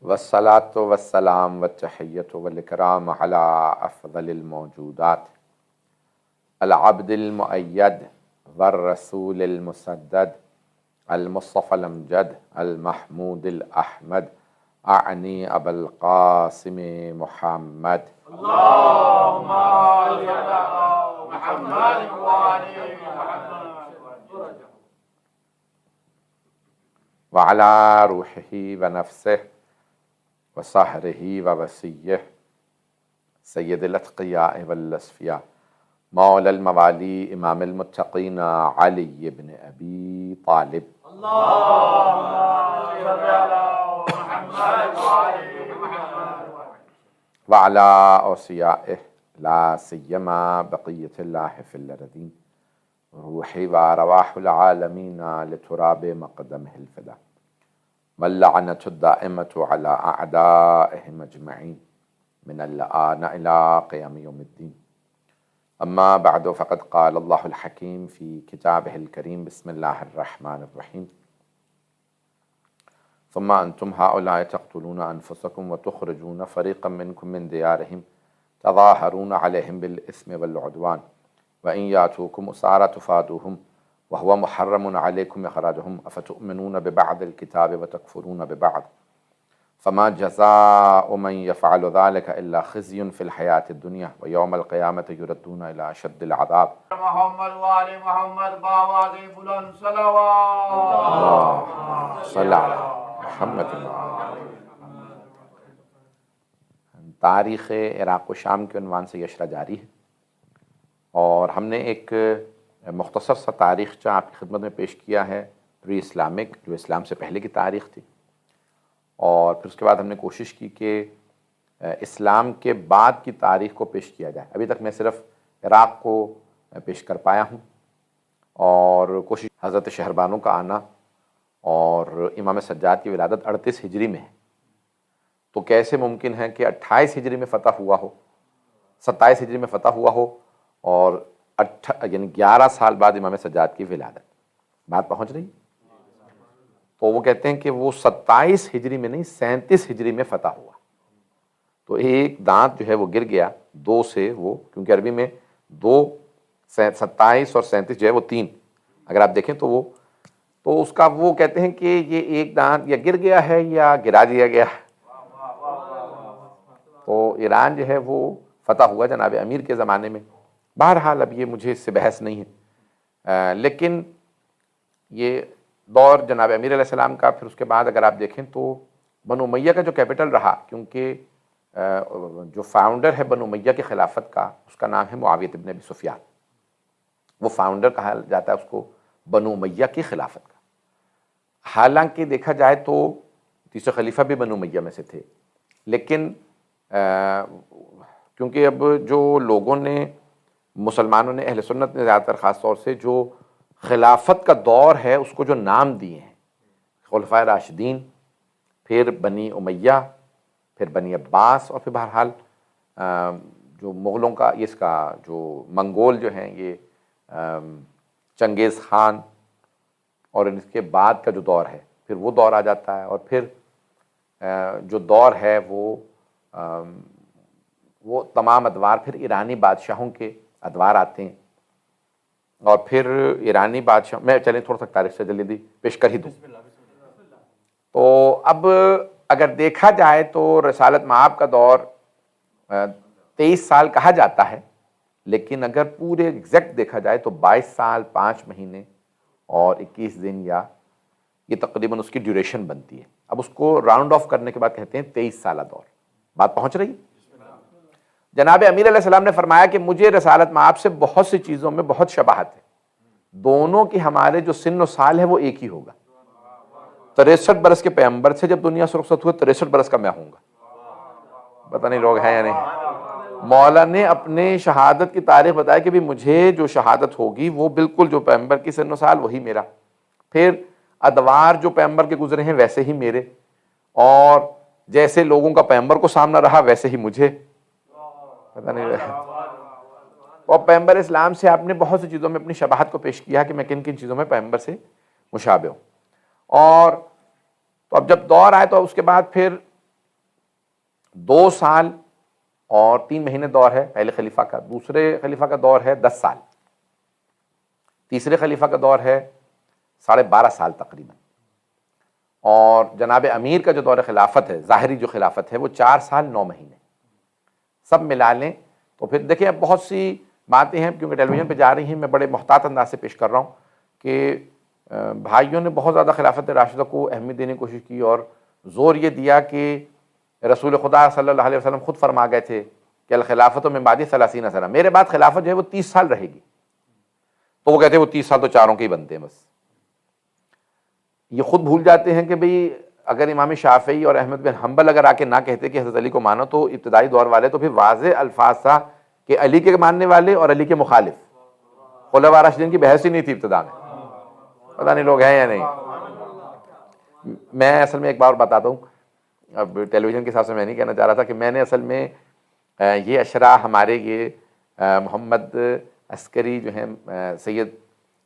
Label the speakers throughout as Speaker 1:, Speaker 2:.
Speaker 1: والصلاة والسلام والتحية والإكرام على أفضل الموجودات العبد المؤيد والرسول المسدد المصطفى الأمجد المحمود الأحمد أعني أبا القاسم محمد.
Speaker 2: اللهم صل على محمد وآل محمد
Speaker 1: وعلى روحه ونفسه وصهره ووصيه سيد الأتقياء والأصفياء مولى الموالي إمام المتقين علي بن أبي طالب.
Speaker 2: اللهم صل على محمد وآل محمد
Speaker 1: وعلى أوصيائه لا سيما بقية الله في الأرضين روحي وأرواح العالمين لتراب مقدمه الفداء واللعنة الدائمة على أعدائهم أجمعين من الآن إلى قيام يوم الدين. أما بعد فقد قال الله الحكيم في كتابه الكريم بسم الله الرحمن الرحيم ثم أنتم هؤلاء تقتلون أنفسكم وتخرجون فريقا منكم من ديارهم تظاهرون عليهم بالإثم والعدوان وإن يأتوكم أسارى تفادوهم وهو محرم عليكم إخراجهم أفتؤمنون ببعض الكتاب وتكفرون ببعض فما جزاء من يفعل ذلك إلا خزي في الحياة الدنيا ويوم القيامة يردون إلى أشد العذاب.
Speaker 2: محمد وآل محمد بآواز بلند صلوات.
Speaker 1: اللهم صل على محمد. تاریخ عراق و شام کے عنوان سے یہ اشرہ جاری ہے اور ہم نے ایک مختصر سا تاریخچہ آپ کی خدمت میں پیش کیا ہے پری اسلامک جو اسلام سے پہلے کی تاریخ تھی، اور پھر اس کے بعد ہم نے کوشش کی کہ اسلام کے بعد کی تاریخ کو پیش کیا جائے۔ ابھی تک میں صرف عراق کو پیش کر پایا ہوں، اور کوشش حضرت شہربانو کا آنا اور امام سجاد کی ولادت 38 ہجری میں ہے، تو کیسے ممکن ہے کہ 28 ہجری میں فتح ہوا ہو، 27 ہجری میں فتح ہوا ہو اور یعنی 11 سال بعد امام سجاد کی ولادت؟ بات پہنچ رہی؟ تو وہ کہتے ہیں کہ وہ 27 ہجری میں نہیں 37 ہجری میں فتح ہوا، تو ایک دانت جو ہے وہ گر گیا دو سے، وہ کیونکہ عربی میں 27 اور 37 جو ہے وہ 3 اگر آپ دیکھیں تو اس کا وہ کہتے ہیں کہ یہ ایک دانت یا گر گیا ہے یا گرا دیا گیا ہے۔ تو ایران جو ہے وہ فتح ہوا جناب امیر کے زمانے میں۔ بہرحال اب یہ مجھے اس سے بحث نہیں ہے، لیکن یہ دور جناب امیر علیہ السلام کا، پھر اس کے بعد اگر آپ دیکھیں تو بنو امیہ کا جو کیپٹل رہا، کیونکہ جو فاؤنڈر ہے بنو امیہ کی خلافت کا اس کا نام ہے معاویہ ابن ابی سفیان، وہ فاؤنڈر کہا جاتا ہے اس کو بنو امیہ کی خلافت کا۔ حالانکہ دیکھا جائے تو تیسرے خلیفہ بھی بنو امیہ میں سے تھے، لیکن کیونکہ اب جو لوگوں نے مسلمانوں نے اہل سنت نے زیادہ تر خاص طور سے جو خلافت کا دور ہے اس کو جو نام دیے ہیں خلفائے راشدین، پھر بنی امیہ، پھر بنی عباس، اور پھر بہرحال جو مغلوں کا اس کا جو منگول جو ہیں یہ چنگیز خان، اور اس کے بعد کا جو دور ہے پھر وہ دور آ جاتا ہے، اور پھر جو دور ہے وہ تمام ادوار پھر ایرانی بادشاہوں کے ادوار آتے ہیں، اور پھر ایرانی بادشاہ میں چلیں تھوڑا سا تاریخ سے جلدی پیش کر ہی دوں۔ تو اب اگر دیکھا جائے تو رسالت مآب کا دور 23 سال کہا جاتا ہے، لیکن اگر پورے ایگزیکٹ دیکھا جائے تو 22 سال 5 مہینے اور 21 دن، یا یہ تقریباً اس کی ڈیوریشن بنتی ہے۔ اب اس کو راؤنڈ آف کرنے کے بعد کہتے ہیں 23 سالہ دور۔ بات پہنچ رہی؟ جناب امیر علیہ السلام نے فرمایا کہ مجھے رسالت مآب سے بہت سی چیزوں میں بہت شباہت ہے، دونوں کی ہمارے جو سن و سال ہے وہ ایک ہی ہوگا۔ 63 برس کے پیغمبر سے جب دنیا سے رخصت ہوئے 63 برس کا میں ہوں گا۔ پتہ نہیں لوگ ہیں یا نہیں۔ مولا نے اپنے شہادت کی تاریخ بتایا کہ بھی مجھے جو شہادت ہوگی وہ بالکل جو پیغمبر کی سن و سال وہی میرا، پھر ادوار جو پیغمبر کے گزرے ہیں ویسے ہی میرے، اور جیسے لوگوں کا پیغمبر کو سامنا رہا ویسے ہی مجھے۔ پتہ نہیں اور پیغمبر اسلام سے آپ نے بہت سی چیزوں میں اپنی شباہت کو پیش کیا کہ میں کن کن چیزوں میں پیغمبر سے مشابہ ہو. اور تو اب جب دور آئے تو اس کے بعد پھر 2 سال اور 3 مہینے دور ہے پہلے خلیفہ کا. دوسرے خلیفہ کا دور ہے 10 سال. تیسرے خلیفہ کا دور ہے 12.5 سال تقریباً. اور جناب امیر کا جو دور خلافت ہے، ظاہری جو خلافت ہے، وہ 4 سال 9 مہینے. سب ملا لیں تو پھر دیکھیں اب بہت سی باتیں ہیں کیونکہ ٹیلی ویژن پہ جا رہی ہیں، میں بڑے محتاط انداز سے پیش کر رہا ہوں کہ بھائیوں نے بہت زیادہ خلافت راشدہ کو اہمیت دینے کی کوشش کی اور زور یہ دیا کہ رسول خدا صلی اللہ علیہ وسلم خود فرما گئے تھے کہ الخلافت من بعدی 30 سنہ، میرے بعد خلافت جو ہے وہ 30 سال رہے گی. تو وہ کہتے ہیں وہ 30 سال تو چاروں کے ہی بنتے ہیں بس. یہ خود بھول جاتے ہیں کہ بھئی اگر امام شافعی اور احمد بن حنبل اگر آ کے نہ کہتے کہ حضرت علی کو مانو تو ابتدائی دور والے تو پھر واضح الفاظ تھا کہ علی کے ماننے والے اور علی کے مخالف. خلفاء راشدین کی بحث ہی نہیں تھی ابتدا میں. پتہ نہیں لوگ ہیں یا نہیں. میں اصل میں ایک بار بتاتا ہوں، اب ٹیلی ویژن کے حساب سے میں نہیں کہنا چاہ رہا تھا کہ میں نے اصل میں یہ اشرا ہمارے یہ محمد عسکری جو ہیں سید،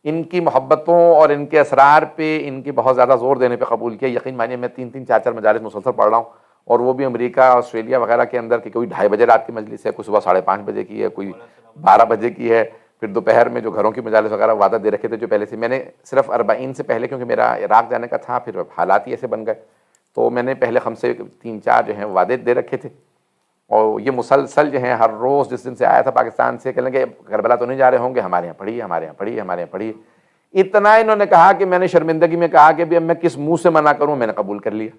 Speaker 1: ان کی محبتوں اور ان کے اسرار پہ ان کی بہت زیادہ زور دینے پہ قبول کیا. یقین مانیے میں 3 4 مجالس مسلسل پڑھ رہا ہوں، اور وہ بھی امریکہ آسٹریلیا وغیرہ کے اندر کہ کوئی 2:30 بجے رات کی مجلس ہے، کوئی صبح 5:30 بجے کی ہے، کوئی 12 بجے کی ہے، پھر دوپہر میں جو گھروں کی مجالس وغیرہ وعدہ دے رکھے تھے جو پہلے سے. میں نے صرف 40 سے پہلے کیونکہ میرا عراق جانے کا تھا، پھر حالات ہی ایسے بن گئے تو میں نے پہلے خمسے 3 4 جو ہیں وعدے دے رکھے تھے. اور یہ مسلسل جو ہیں ہر روز جس دن سے آیا تھا پاکستان سے کہنے کہ کربلا تو نہیں جا رہے ہوں گے، ہمارے یہاں پڑھیے، ہمارے یہاں پڑھیے، ہمارے یہاں پڑھیے. اتنا انہوں نے کہا کہ میں نے شرمندگی میں کہا کہ اب میں کس منہ سے منع کروں، میں نے قبول کر لیا.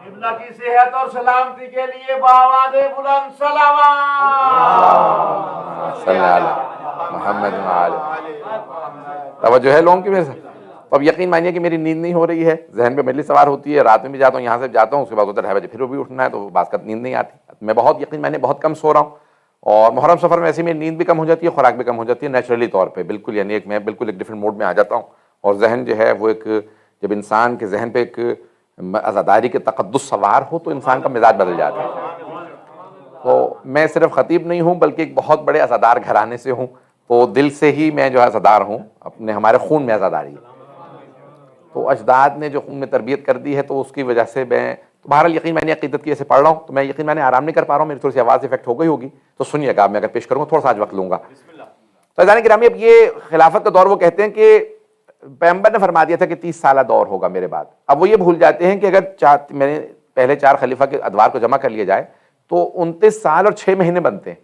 Speaker 2: قبلہ کی صحت اور سلامتی کے لیے بآواز بلند صلوات.
Speaker 1: صلی اللہ علیہ محمد وعلی. توجہ ہے لوگوں کی وجہ سے. اب یقین مانیے کہ میری نیند نہیں ہو رہی ہے، ذہن پہ مجلس سوار ہوتی ہے، رات میں بھی جاتا ہوں، یہاں سے جاتا ہوں، اس کے بعد 2:30 بجے پھر وہ بھی اٹھنا ہے تو بعض کا نیند نہیں آتی. میں بہت یقین مانیے بہت کم سو رہا ہوں، اور محرم سفر میں ایسی میری نیند بھی کم ہو جاتی ہے، خوراک بھی کم ہو جاتی ہے نیچرلی طور پہ بالکل. یعنی میں بالکل ایک ڈفرینٹ موڈ میں آ جاتا ہوں، اور ذہن جو ہے وہ ایک جب انسان کے ذہن پہ ایک عزاداری کے تقدس سوار ہو تو انسان کا مزاج بدل جاتا ہے. تو میں صرف خطیب نہیں ہوں بلکہ ایک بہت بڑے عزادار گھرانے سے ہوں، تو دل سے ہی میں جو ہے عزادار ہوں، اپنے ہمارے خون میں عزاداری ہے. تو اجداد نے جو خون میں تربیت کر دی ہے تو اس کی وجہ سے میں تو بہرحال یقین میں نے عقیدت کی ایسے پڑھ رہا ہوں تو میں یقین میں نے آرام نہیں کر پا رہا ہوں، میری تھوڑی سی آواز افیکٹ ہو گئی ہوگی تو سنیے گا. میں اگر پیش کروں تھوڑا سا آج وقت لوں گا. تو عزیزان گرامی اب یہ خلافت کا دور وہ کہتے ہیں کہ پیغمبر نے فرما دیا تھا کہ 30 سالہ دور ہوگا میرے بعد. اب وہ یہ بھول جاتے ہیں کہ اگر میں نے پہلے 4 خلیفہ کے ادوار کو جمع کر لیا جائے تو 29 سال اور 6 مہینے بنتے ہیں.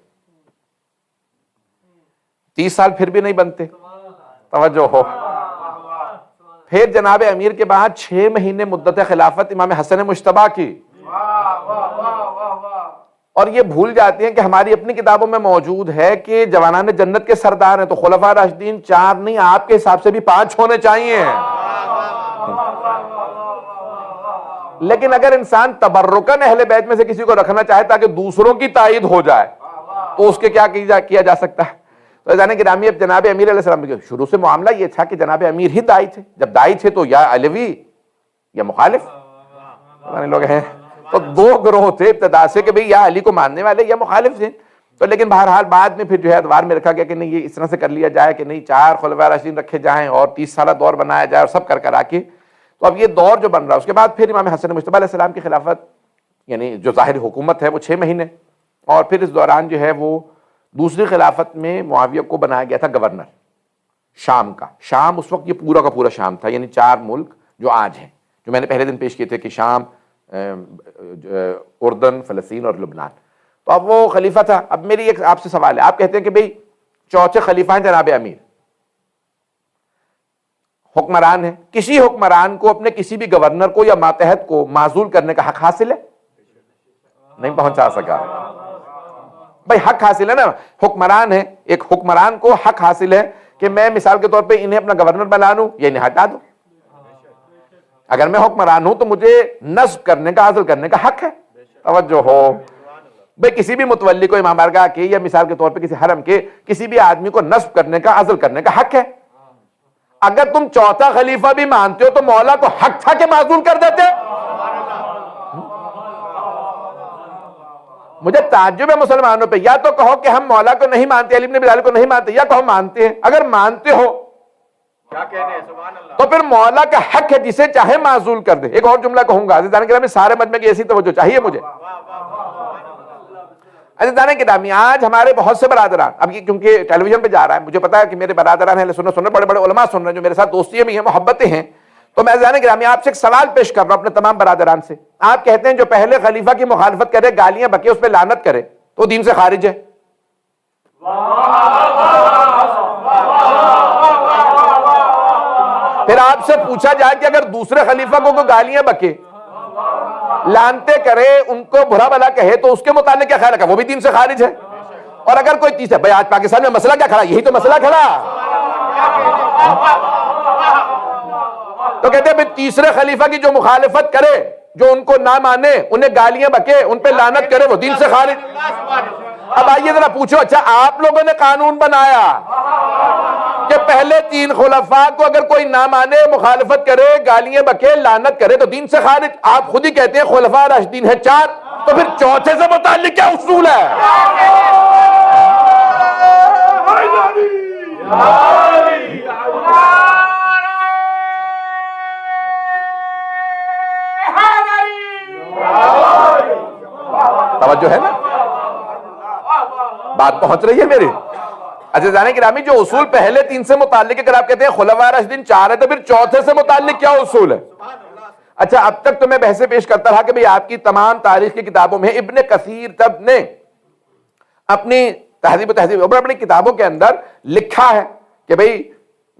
Speaker 1: 30 سال پھر بھی نہیں بنتے. توجہ ہو. پھر جناب امیر کے بعد 6 مہینے مدت خلافت امام حسن مجتبیٰ کی. اور یہ بھول جاتے ہیں کہ ہماری اپنی کتابوں میں موجود ہے کہ جوانان جنت کے سردار ہیں تو خلفاء راشدین 4 نہیں، آپ کے حساب سے بھی 5 ہونے چاہیے. لیکن اگر انسان تبرکاً اہل بیت میں سے کسی کو رکھنا چاہے تاکہ دوسروں کی تائید ہو جائے تو اس کے کیا کیا جا سکتا ہے. تو عزیزان گرامی اب جناب امیر علیہ السلام کے شروع سے معاملہ یہ تھا کہ جناب امیر ہی داعی تھے. جب داعی تھے تو یا علوی یا مخالف لوگ ہیں، تو 2 گروہ تھے ابتدا سے کہ بھئی یا علی کو ماننے والے یا مخالف تھے. تو لیکن بہرحال بعد میں پھر جو ہے ادوار میں رکھا گیا کہ نہیں یہ اس طرح سے کر لیا جائے کہ نہیں 4 خلفاء راشدین رکھے جائیں اور 30 سالہ دور بنایا جائے اور سب کر کے. تو اب یہ دور جو بن رہا ہے اس کے بعد پھر امام حسن مجتبیٰ علیہ السلام کی خلافت یعنی جو ظاہری حکومت ہے وہ 6 مہینے، اور پھر اس دوران جو ہے وہ دوسری خلافت میں معاویہ کو بنایا گیا تھا گورنر شام کا. شام اس وقت یہ پورا کا پورا شام تھا، یعنی 4 ملک جو آج ہیں جو میں نے پہلے دن پیش کیے تھے کہ شام، اردن، فلسطین اور لبنان. تو اب وہ خلیفہ تھا. اب میری ایک آپ سے سوال ہے، آپ کہتے ہیں کہ بھئی چوتھے خلیفہ ہیں جناب امیر، حکمران ہیں، کسی حکمران کو اپنے کسی بھی گورنر کو یا ماتحت کو معزول کرنے کا حق حاصل ہے؟ نہیں پہنچا سکا. بھائی حق حاصل ہے نا، حکمران ہے، ایک حکمران کو حق حاصل ہے کہ میں مثال کے طور پہ انہیں اپنا گورنر بنا لوں یا انہیں ہٹا دوں. اگر میں حکمران ہوں تو مجھے نصب کرنے کا، عزل کرنے کا حق ہے. توجہ ہو. بھئی کسی بھی متولی کو امام بارگاہ کے یا مثال کے طور پہ کسی حرم کے کسی بھی آدمی کو نصب کرنے کا، عزل کرنے کا حق ہے. اگر تم چوتھا خلیفہ بھی مانتے ہو تو مولا کو حق تھا کہ معزول کر دیتے. مجھے تعجب ہے مسلمانوں پہ، یا تو کہو کہ ہم مولا کو نہیں مانتے، علی بن ابی طالب کو نہیں مانتے، یا کہو مانتے ہیں. اگر مانتے ہو تو پھر مولا کا حق ہے جسے چاہے معزول کر دے. ایک اور جملہ کہوں گا عزیزان گرامی, سارے مجمع کی ایسی توجہ چاہیے مجھے. عزیزان گرامی, آج ہمارے بہت سے برادران, اب یہ کیونکہ ٹیلی ویژن پہ جا رہا ہے, مجھے پتا ہے کہ میرے برادران ہیں سن رہے, بڑے بڑے علماء سن رہے ہیں, جو میرے ساتھ دوستیاں بھی ہیں, محبتیں ہیں. تو میں عزیزان گرامی آپ سے ایک سوال پیش کر رہا ہوں اپنے تمام برادران سے. آپ کہتے ہیں جو پہلے خلیفہ کی مخالفت کرے, گالیاں بکے, اس پہ لعنت کرے, تو دین سے خارج ہے. پھر آپ سے پوچھا جائے کہ اگر دوسرے خلیفہ کو گالیاں بکے, لانتے کرے, ان کو برا بلا کہے, تو اس کے متعلق کیا خیال رکھا, وہ بھی دین سے خارج ہے. اور اگر کوئی تیسرا, بھائی آج پاکستان میں مسئلہ کیا کھڑا, یہی تو مسئلہ کھڑا. تو کہتے ہیں تیسرے خلیفہ کی جو مخالفت کرے, جو ان کو نہ مانے, انہیں گالیاں بکے, ان پہ لعنت کرے, وہ دین سے خارج. اب آئیے ذرا پوچھو, اچھا آپ لوگوں نے قانون بنایا کہ پہلے 3 خلفاء کو اگر کوئی نہ مانے, مخالفت کرے, گالیاں بکے, لعنت کرے, تو دین سے خارج. آپ خود ہی کہتے ہیں خلفاء راشدین ہیں 4, تو پھر چوتھے سے متعلق کیا اصول ہے؟ توجہ ہے نا, بات پہنچ رہی ہے میری. عزیزان گرامی, جو اصول پہلے 3 سے متعلق, اگر آپ کہتے ہیں خلفاء راشدین 4 ہے, تو پھر چوتھے سے متعلق کیا اصول ہے؟ اچھا, اب تک تو میں بحثیں پیش کرتا رہا کہ بھئی آپ کی تمام تاریخ کی کتابوں میں ابن کثیر تب نے اپنی تہذیب و تہذیب اپنی کتابوں کے اندر لکھا ہے کہ بھئی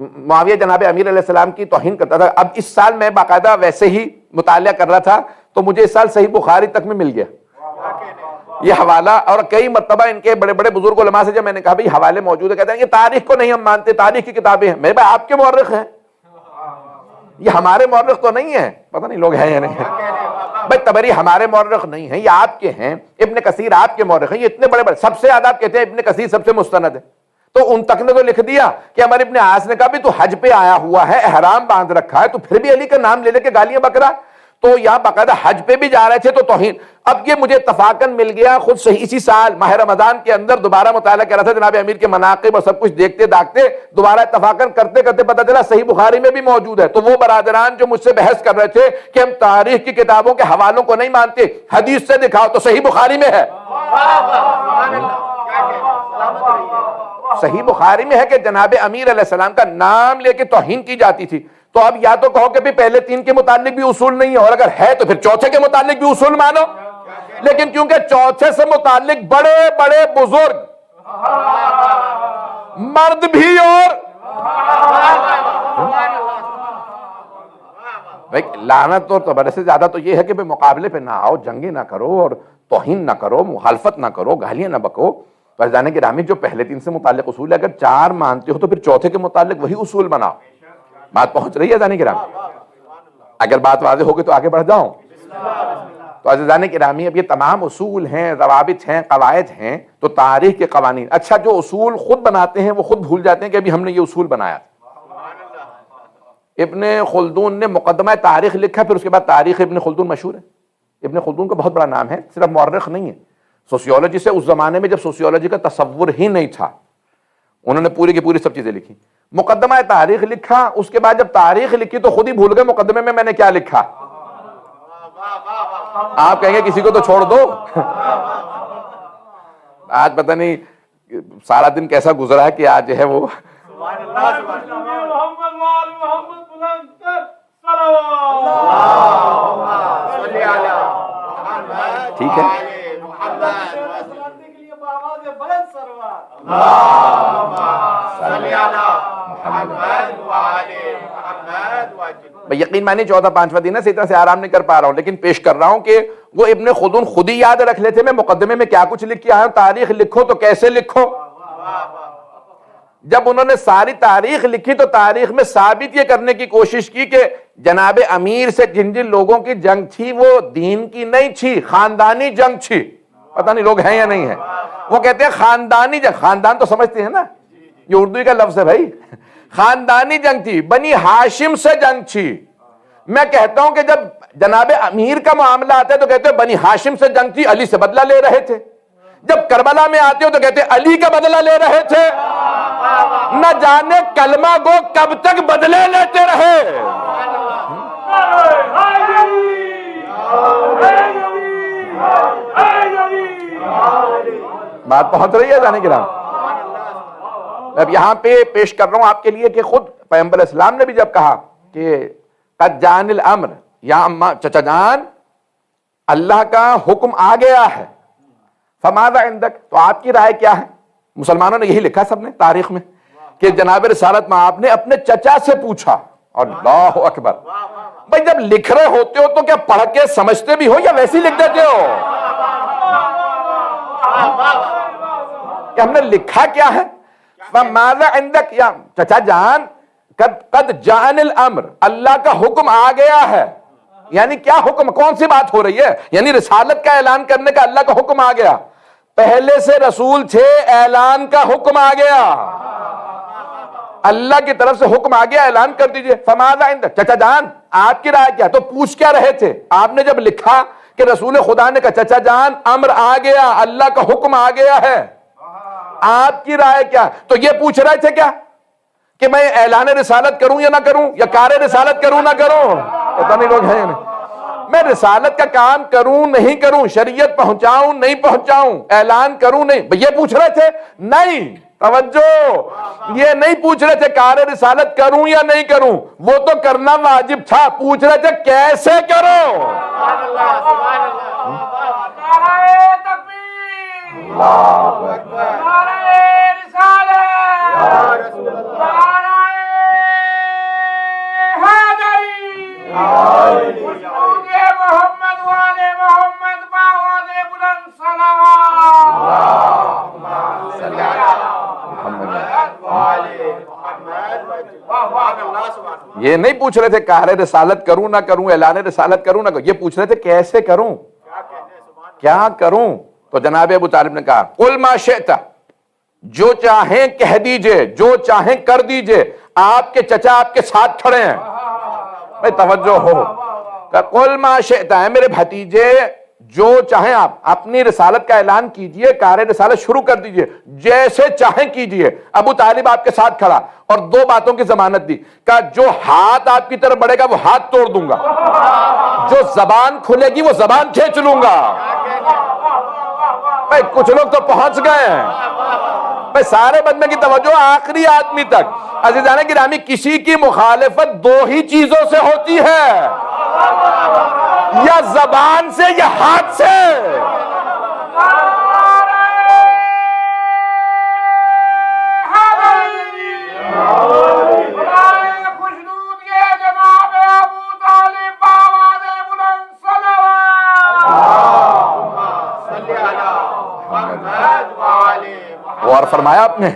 Speaker 1: معاویہ جناب امیر علیہ السلام کی توہین کرتا تھا. اب اس سال میں باقاعدہ ویسے ہی مطالعہ کر رہا تھا, تو مجھے اس سال صحیح بخاری تک میں مل گیا یہ حوالہ. اور کئی مرتبہ ان کے بڑے بڑے بزرگ علماء سے جب میں نے کہا بھئی حوالے موجود ہے, کہتے ہیں یہ تاریخ کو نہیں ہم مانتے, تاریخ کی کتابیں ہیں. میرے بھائی آپ کے مورخ ہیں, یہ ہمارے مورخ تو نہیں ہیں. پتہ نہیں لوگ ہیں یا نہیں ہیں. بھائی طبری ہمارے مورخ نہیں ہیں, یہ آپ کے ہیں. ابن کثیر آپ کے مورخ ہیں. یہ اتنے بڑے بڑے, سب سے زیادہ آپ کہتے ہیں ابن کثیر سب سے مستند ہے. تو ان تک نے تو لکھ دیا کہ عمر ابن عاص نے کہا بھی تو حج پہ آیا ہوا ہے, احرام باندھ رکھا ہے, تو پھر بھی علی کا نام لے لے کے گالیاں بک رہا. تو یہاں باقاعدہ حج پہ بھی جا رہے تھے تو توہین. اب یہ مجھے اتفاقاً مل گیا, خود صحیح اسی سال ماہ رمضان کے اندر دوبارہ مطالعہ کر رہا تھا جناب امیر کے مناقب اور سب کچھ دیکھتے داکھتے, دوبارہ اتفاقاً کرتے کرتے پتہ چلا صحیح بخاری میں بھی موجود ہے. تو وہ برادران جو مجھ سے بحث کر رہے تھے کہ ہم تاریخ کی کتابوں کے حوالوں کو نہیں مانتے, حدیث سے دکھاؤ, تو صحیح بخاری میں ہے. صحیح بخاری میں ہے کہ جناب امیر علیہ السلام کا نام لے کے توہین کی جاتی تھی. تو اب یا تو کہو کہ بھی پہلے 3 کے متعلق بھی اصول نہیں ہے, اور اگر ہے تو پھر چوتھے کے متعلق بھی اصول مانو. لیکن کیونکہ چوتھے سے متعلق بڑے بڑے بزرگ, مرد بھی اور لعنت اور بڑے سے زیادہ تو یہ ہے کہ بھئی مقابلے پہ نہ آؤ, جنگیں نہ کرو, اور توہین نہ کرو, مخالفت نہ کرو, گالیاں نہ بکو. تو عزیزان گرامی, جو پہلے 3 سے متعلق اصول ہے, اگر 4 مانتے ہو تو پھر چوتھے کے متعلق وہی اصول بناؤ. بات پہنچ رہی ہے عزیزان گرامی؟ اگر بات واضح ہوگی تو آگے بڑھ جاؤں. تو عزیزان گرامی, اب یہ تمام اصول ہیں, ضوابط ہیں, قواعد ہیں, تو تاریخ کے قوانین. اچھا, جو اصول خود بناتے ہیں وہ خود بھول جاتے ہیں کہ ابھی ہم نے یہ اصول بنایا. ابن خلدون نے مقدمہ تاریخ لکھا, پھر اس کے بعد تاریخ ابن خلدون مشہور ہے. ابن خلدون کا بہت بڑا نام ہے, صرف مورخ نہیں ہے, سوسیولوجی سے. اس زمانے میں جب سوسیولوجی کا تصور ہی نہیں تھا, انہوں نے پوری کی پوری سب چیزیں لکھی. مقدمہ تاریخ لکھا, اس کے بعد جب تاریخ لکھی تو خود ہی بھول گئے مقدمے میں نے کیا لکھا. آپ کہیں گے کسی کو تو چھوڑ دو. آج پتہ نہیں سارا دن کیسا گزرا ہے کہ آج جو ہے وہ ٹھیک ہے. یقین مانی 14-5واں دن ہے, اسی طرح سے آرام نہیں کر پا رہا ہوں, لیکن پیش کر رہا ہوں کہ وہ ابن خلدون خود ہی یاد رکھ لیتے میں مقدمے میں کیا کچھ لکھ کے آیا ہوں. تاریخ لکھو تو کیسے لکھو. جب انہوں نے ساری تاریخ لکھی تو تاریخ میں ثابت یہ کرنے کی کوشش کی کہ جناب امیر سے جن جن لوگوں کی جنگ تھی وہ دین کی نہیں تھی, خاندانی جنگ تھی. پتہ نہیں لوگ ہیں یا نہیں ہیں. وہ کہتے ہیں خاندانی جنگ, خاندان تو سمجھتے ہیں نا, یہ اردو کا لفظ ہے بھائی. خاندانی جنگ تھی, بنی ہاشم سے جنگ تھی. میں کہتا ہوں کہ جب جناب امیر کا معاملہ آتا ہے تو کہتے ہیں بنی ہاشم سے جنگ تھی, علی سے بدلہ لے رہے تھے. جب کربلا میں آتے ہو تو کہتے ہیں علی کا بدلہ لے رہے تھے. نہ جانے کلمہ گو کب تک بدلے لیتے رہے۔ بات پہنچ رہی ہے جانے گرام؟ اب یہاں پہ پیش کر رہا ہوں آپ کے لیے کہ خود پیغمبر اسلام نے بھی جب کہا کہ قد جان الامر، یا اماں چچا جان اللہ کا حکم آ گیا ہے، فماذا عندک، تو آپ کی رائے کیا ہے؟ مسلمانوں نے یہی لکھا سب نے تاریخ میں کہ جناب رسالت میں آپ نے اپنے چچا سے پوچھا۔ اللہ اکبر! بھائی جب لکھ رہے ہوتے ہو تو کیا پڑھ کے سمجھتے بھی ہو یا ویسے ہی لکھ دیتے ہو؟ کہ ہم نے لکھا کیا ہے؟ فماذا عندک، یا چچا جان قد جان الامر، اللہ کا حکم آ گیا ہے۔ یعنی کیا حکم، کون سی بات ہو رہی ہے؟ یعنی رسالت کا اعلان کرنے کا اللہ کا حکم آ گیا، پہلے سے رسول تھے، اعلان کا حکم آ گیا، اللہ کی طرف سے حکم آ گیا، اعلان کر دیجئے۔ فماذا عندک، چچا جان آپ کی رائے کیا؟ تو پوچھ کیا رہے تھے؟ آپ نے جب لکھا کہ رسول خدا نے کہا چچا جان امر آ گیا، اللہ کا حکم آ گیا ہے، آپ کی رائے کیا؟ تو یہ پوچھ رہے تھے کیا کہ میں اعلان رسالت کروں یا نہ کروں، یا کار رسالت کروں نہ کروں؟ پتہ نہیں لوگ ہیں میں رسالت کا کام کروں نہیں کروں، شریعت پہنچاؤں نہیں پہنچاؤں، اعلان کروں نہیں، یہ پوچھ رہے تھے؟ نہیں، توجہ، یہ نہیں پوچھ رہے تھے کار رسالت کروں یا نہیں کروں، وہ تو کرنا واجب تھا، پوچھ رہے تھے کیسے کرو۔ یہ نہیں پوچھ رہے تھے کار رسالت کروں نہ کروں، اعلان رسالت کروں نہ کروں، یہ پوچھ رہے تھے کیسے کروں، کیا کروں؟ تو جناب ابو طالب نے کہا قل ما شئت، جو چاہیں کہہ دیجئے، جو چاہیں کر دیجئے، آپ کے چچا آپ کے ساتھ کھڑے ہیں۔ بھائی توجہ ہو، قل ما شئت، ہے میرے بھتیجے، جو چاہیں آپ اپنی رسالت کا اعلان کیجئے، کار رسالت شروع کر دیجئے، جیسے چاہیں کیجئے۔ ابو طالب آپ کے ساتھ کھڑا اور دو باتوں کی ضمانت دی، کہا جو ہاتھ آپ کی طرف بڑھے گا وہ ہاتھ توڑ دوں گا، جو زبان کھلے گی وہ زبان کھینچ لوں گا۔ بھائی کچھ لوگ تو پہنچ گئے ہیں، بھائی سارے بندے کی توجہ آخری آدمی تک۔ عزیزان گرامی، کسی کی مخالفت دو ہی چیزوں سے ہوتی ہے، یا زبان سے یا ہاتھ سے۔ اور فرمایا آپ نے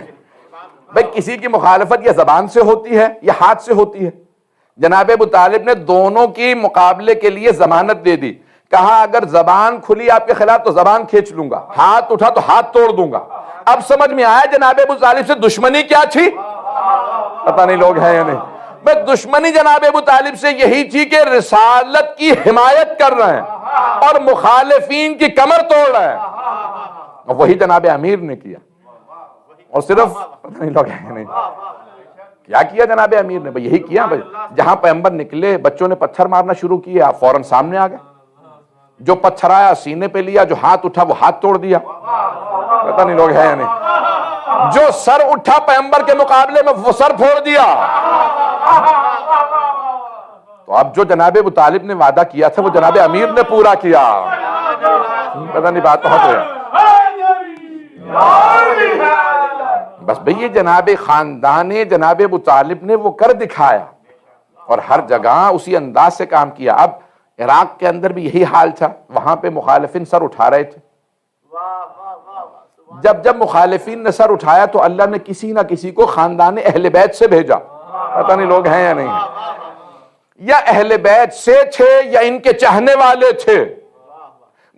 Speaker 1: بھئی کسی کی مخالفت یا زبان سے ہوتی ہے یا ہاتھ سے ہوتی ہے۔ جناب ابو طالب نے دونوں کی مقابلے کے لیے ضمانت دے دی، کہا اگر زبان کھلی آپ کے خلاف تو زبان کھینچ لوں گا، ہاتھ اٹھا تو ہاتھ توڑ دوں گا۔ اب سمجھ میں آیا جناب ابو طالب سے دشمنی کیا تھی؟ پتہ نہیں لوگ ہیں یا نہیں۔ بس دشمنی جناب ابو طالب سے یہی تھی کہ رسالت کی حمایت کر رہے ہیں اور مخالفین کی کمر توڑ رہے ہیں، وہی جناب امیر نے کیا۔ اور صرف پتہ نہیں لوگ ہیں یا نہیں، کیا کیا جناب امیر نے؟ بھئی یہی کیا، بھئی جہاں پیغمبر نکلے بچوں نے پتھر مارنا شروع کیا، آپ فوراً سامنے آ گئے، جو پتھر آیا سینے پہ لیا، جو ہاتھ اٹھا وہ ہاتھ توڑ دیا۔ پتہ نہیں لوگ ہیں یا نہیں، جو سر اٹھا پیغمبر کے مقابلے میں وہ سر پھوڑ دیا۔ تو اب جو جناب ابو طالب نے وعدہ کیا تھا وہ جناب امیر نے پورا کیا۔ پتہ نہیں بات پہنچ رہی ہے۔ بس بھئی یہ جناب خاندان جناب ابو طالب نے وہ کر دکھایا اور ہر جگہ اسی انداز سے کام کیا۔ اب عراق کے اندر بھی یہی حال تھا، وہاں پہ مخالفین سر اٹھا رہے تھے۔ جب مخالفین نے سر اٹھایا تو اللہ نے کسی نہ کسی کو خاندان اہل بیت سے بھیجا۔ پتہ نہیں لوگ ہیں یا نہیں، یا اہل بیت سے تھے یا ان کے چاہنے والے تھے۔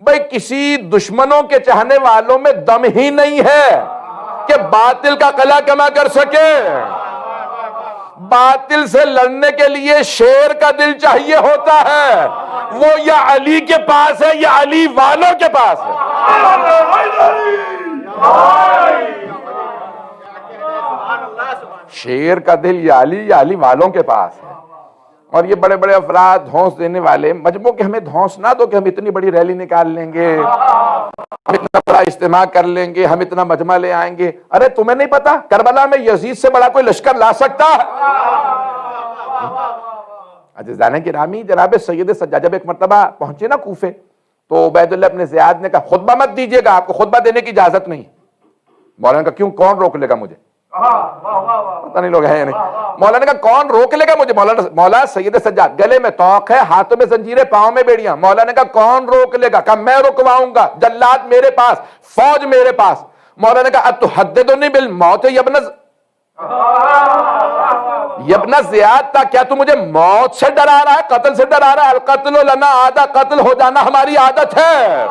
Speaker 1: بھئی کسی دشمنوں کے چاہنے والوں میں دم ہی نہیں ہے کہ باطل کا قلع کما کر سکے۔ باطل سے لڑنے کے لیے شیر کا دل چاہیے ہوتا ہے، وہ یا علی کے پاس ہے یا علی والوں کے پاس ہے۔ شیر کا دل یا علی والوں کے پاس ہے. اور یہ بڑے بڑے افراد دھونس دینے والے مجموع کے ہمیں دھونس نہ دو کہ ہم اتنی بڑی ریلی نکال لیں گے, ہم اتنا بڑا اجتماع کر لیں گے, ہم اتنا مجمع لے آئیں گے. ارے تمہیں نہیں پتا کربلا میں یزید سے بڑا کوئی لشکر لا سکتا ہے؟ عزیزان گرامی, جناب سید سجاد جب ایک مرتبہ پہنچے نا کوفے تو عبید اللہ ابن زیاد نے کہا خطبہ مت دیجیے گا, آپ کو خطبہ دینے کی اجازت نہیں. مولانا نے کہا کیوں, کون روک لے گا مجھے؟ پتہ نہیں لوگ ہیں یا نہیں. مولانا نے کہا کون روک لے گا مجھے؟ مولا سید سجاد گلے میں توق ہے, ہاتھوں میں زنجیریں, پاؤں میں بیڑیاں. مولانا نے کہا کون روک لے گا؟ کہا میں رکواؤں گا, جلاد میرے پاس, فوج میرے پاس. مولانا نے کہا اتحدثنی بالموت یا ابن زیاد تھا, کیا تو مجھے موت سے ڈرا رہا ہے, قتل سے ڈرا رہا ہے؟ القتل لنا عادہ, قتل ہو جانا ہماری عادت ہے.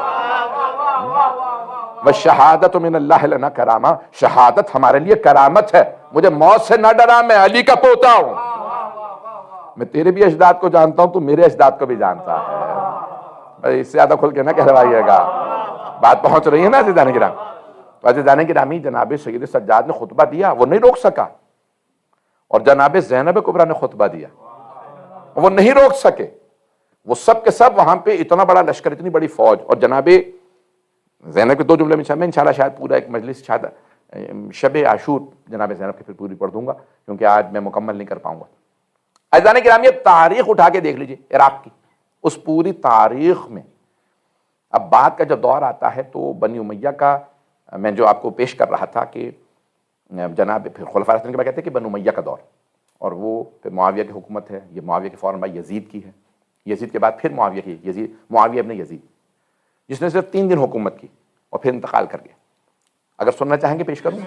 Speaker 1: والشہادت من اللہ لنا کرامہ, شہادت ہمارے لیے کرامت ہے. مجھے موت سے نہ ڈرا, میں علی کا پوتا ہوں. میں تیرے بھی اجداد کو جانتا ہوں, تو میرے اجداد کو بھی جانتا ہے. اس سے زیادہ کھل کے نہ کہلوائیے گا, بات پہنچ رہی ہے نا عزیزان کرام. تو عزیزان گرامی, جناب سید سجاد نے خطبہ دیا, وہ نہیں روک سکا. اور جناب زینب کبریٰ نے خطبہ دیا, وہ نہیں روک سکے. وہ سب کے سب وہاں پہ اتنا بڑا لشکر, اتنی بڑی فوج, اور جناب زینب کے 2 جملے میں انشاءاللہ شاید پورا ایک مجلس, شاید شب عاشور جناب زینب کی پھر پوری پڑھ دوں گا, کیونکہ آج میں مکمل نہیں کر پاؤں گا. عزیزان گرامی, اب تاریخ اٹھا کے دیکھ لیجئے عراق کی. اس پوری تاریخ میں اب بعد کا جب دور آتا ہے تو بنی امیہ کا, میں جو آپ کو پیش کر رہا تھا کہ جناب پھر خلفاء راشدین کے بعد کہتے ہیں کہ بنو امیہ کا دور, اور وہ پھر معاویہ کی حکومت ہے. یہ معاویہ کے فوراً بعد یزید کی ہے, یزید کے بعد پھر معاویہ کی, معاویہ ابن یزید, جس نے صرف 3 دن حکومت کی اور پھر انتقال کر گیا. اگر سننا چاہیں گے پیش کروں.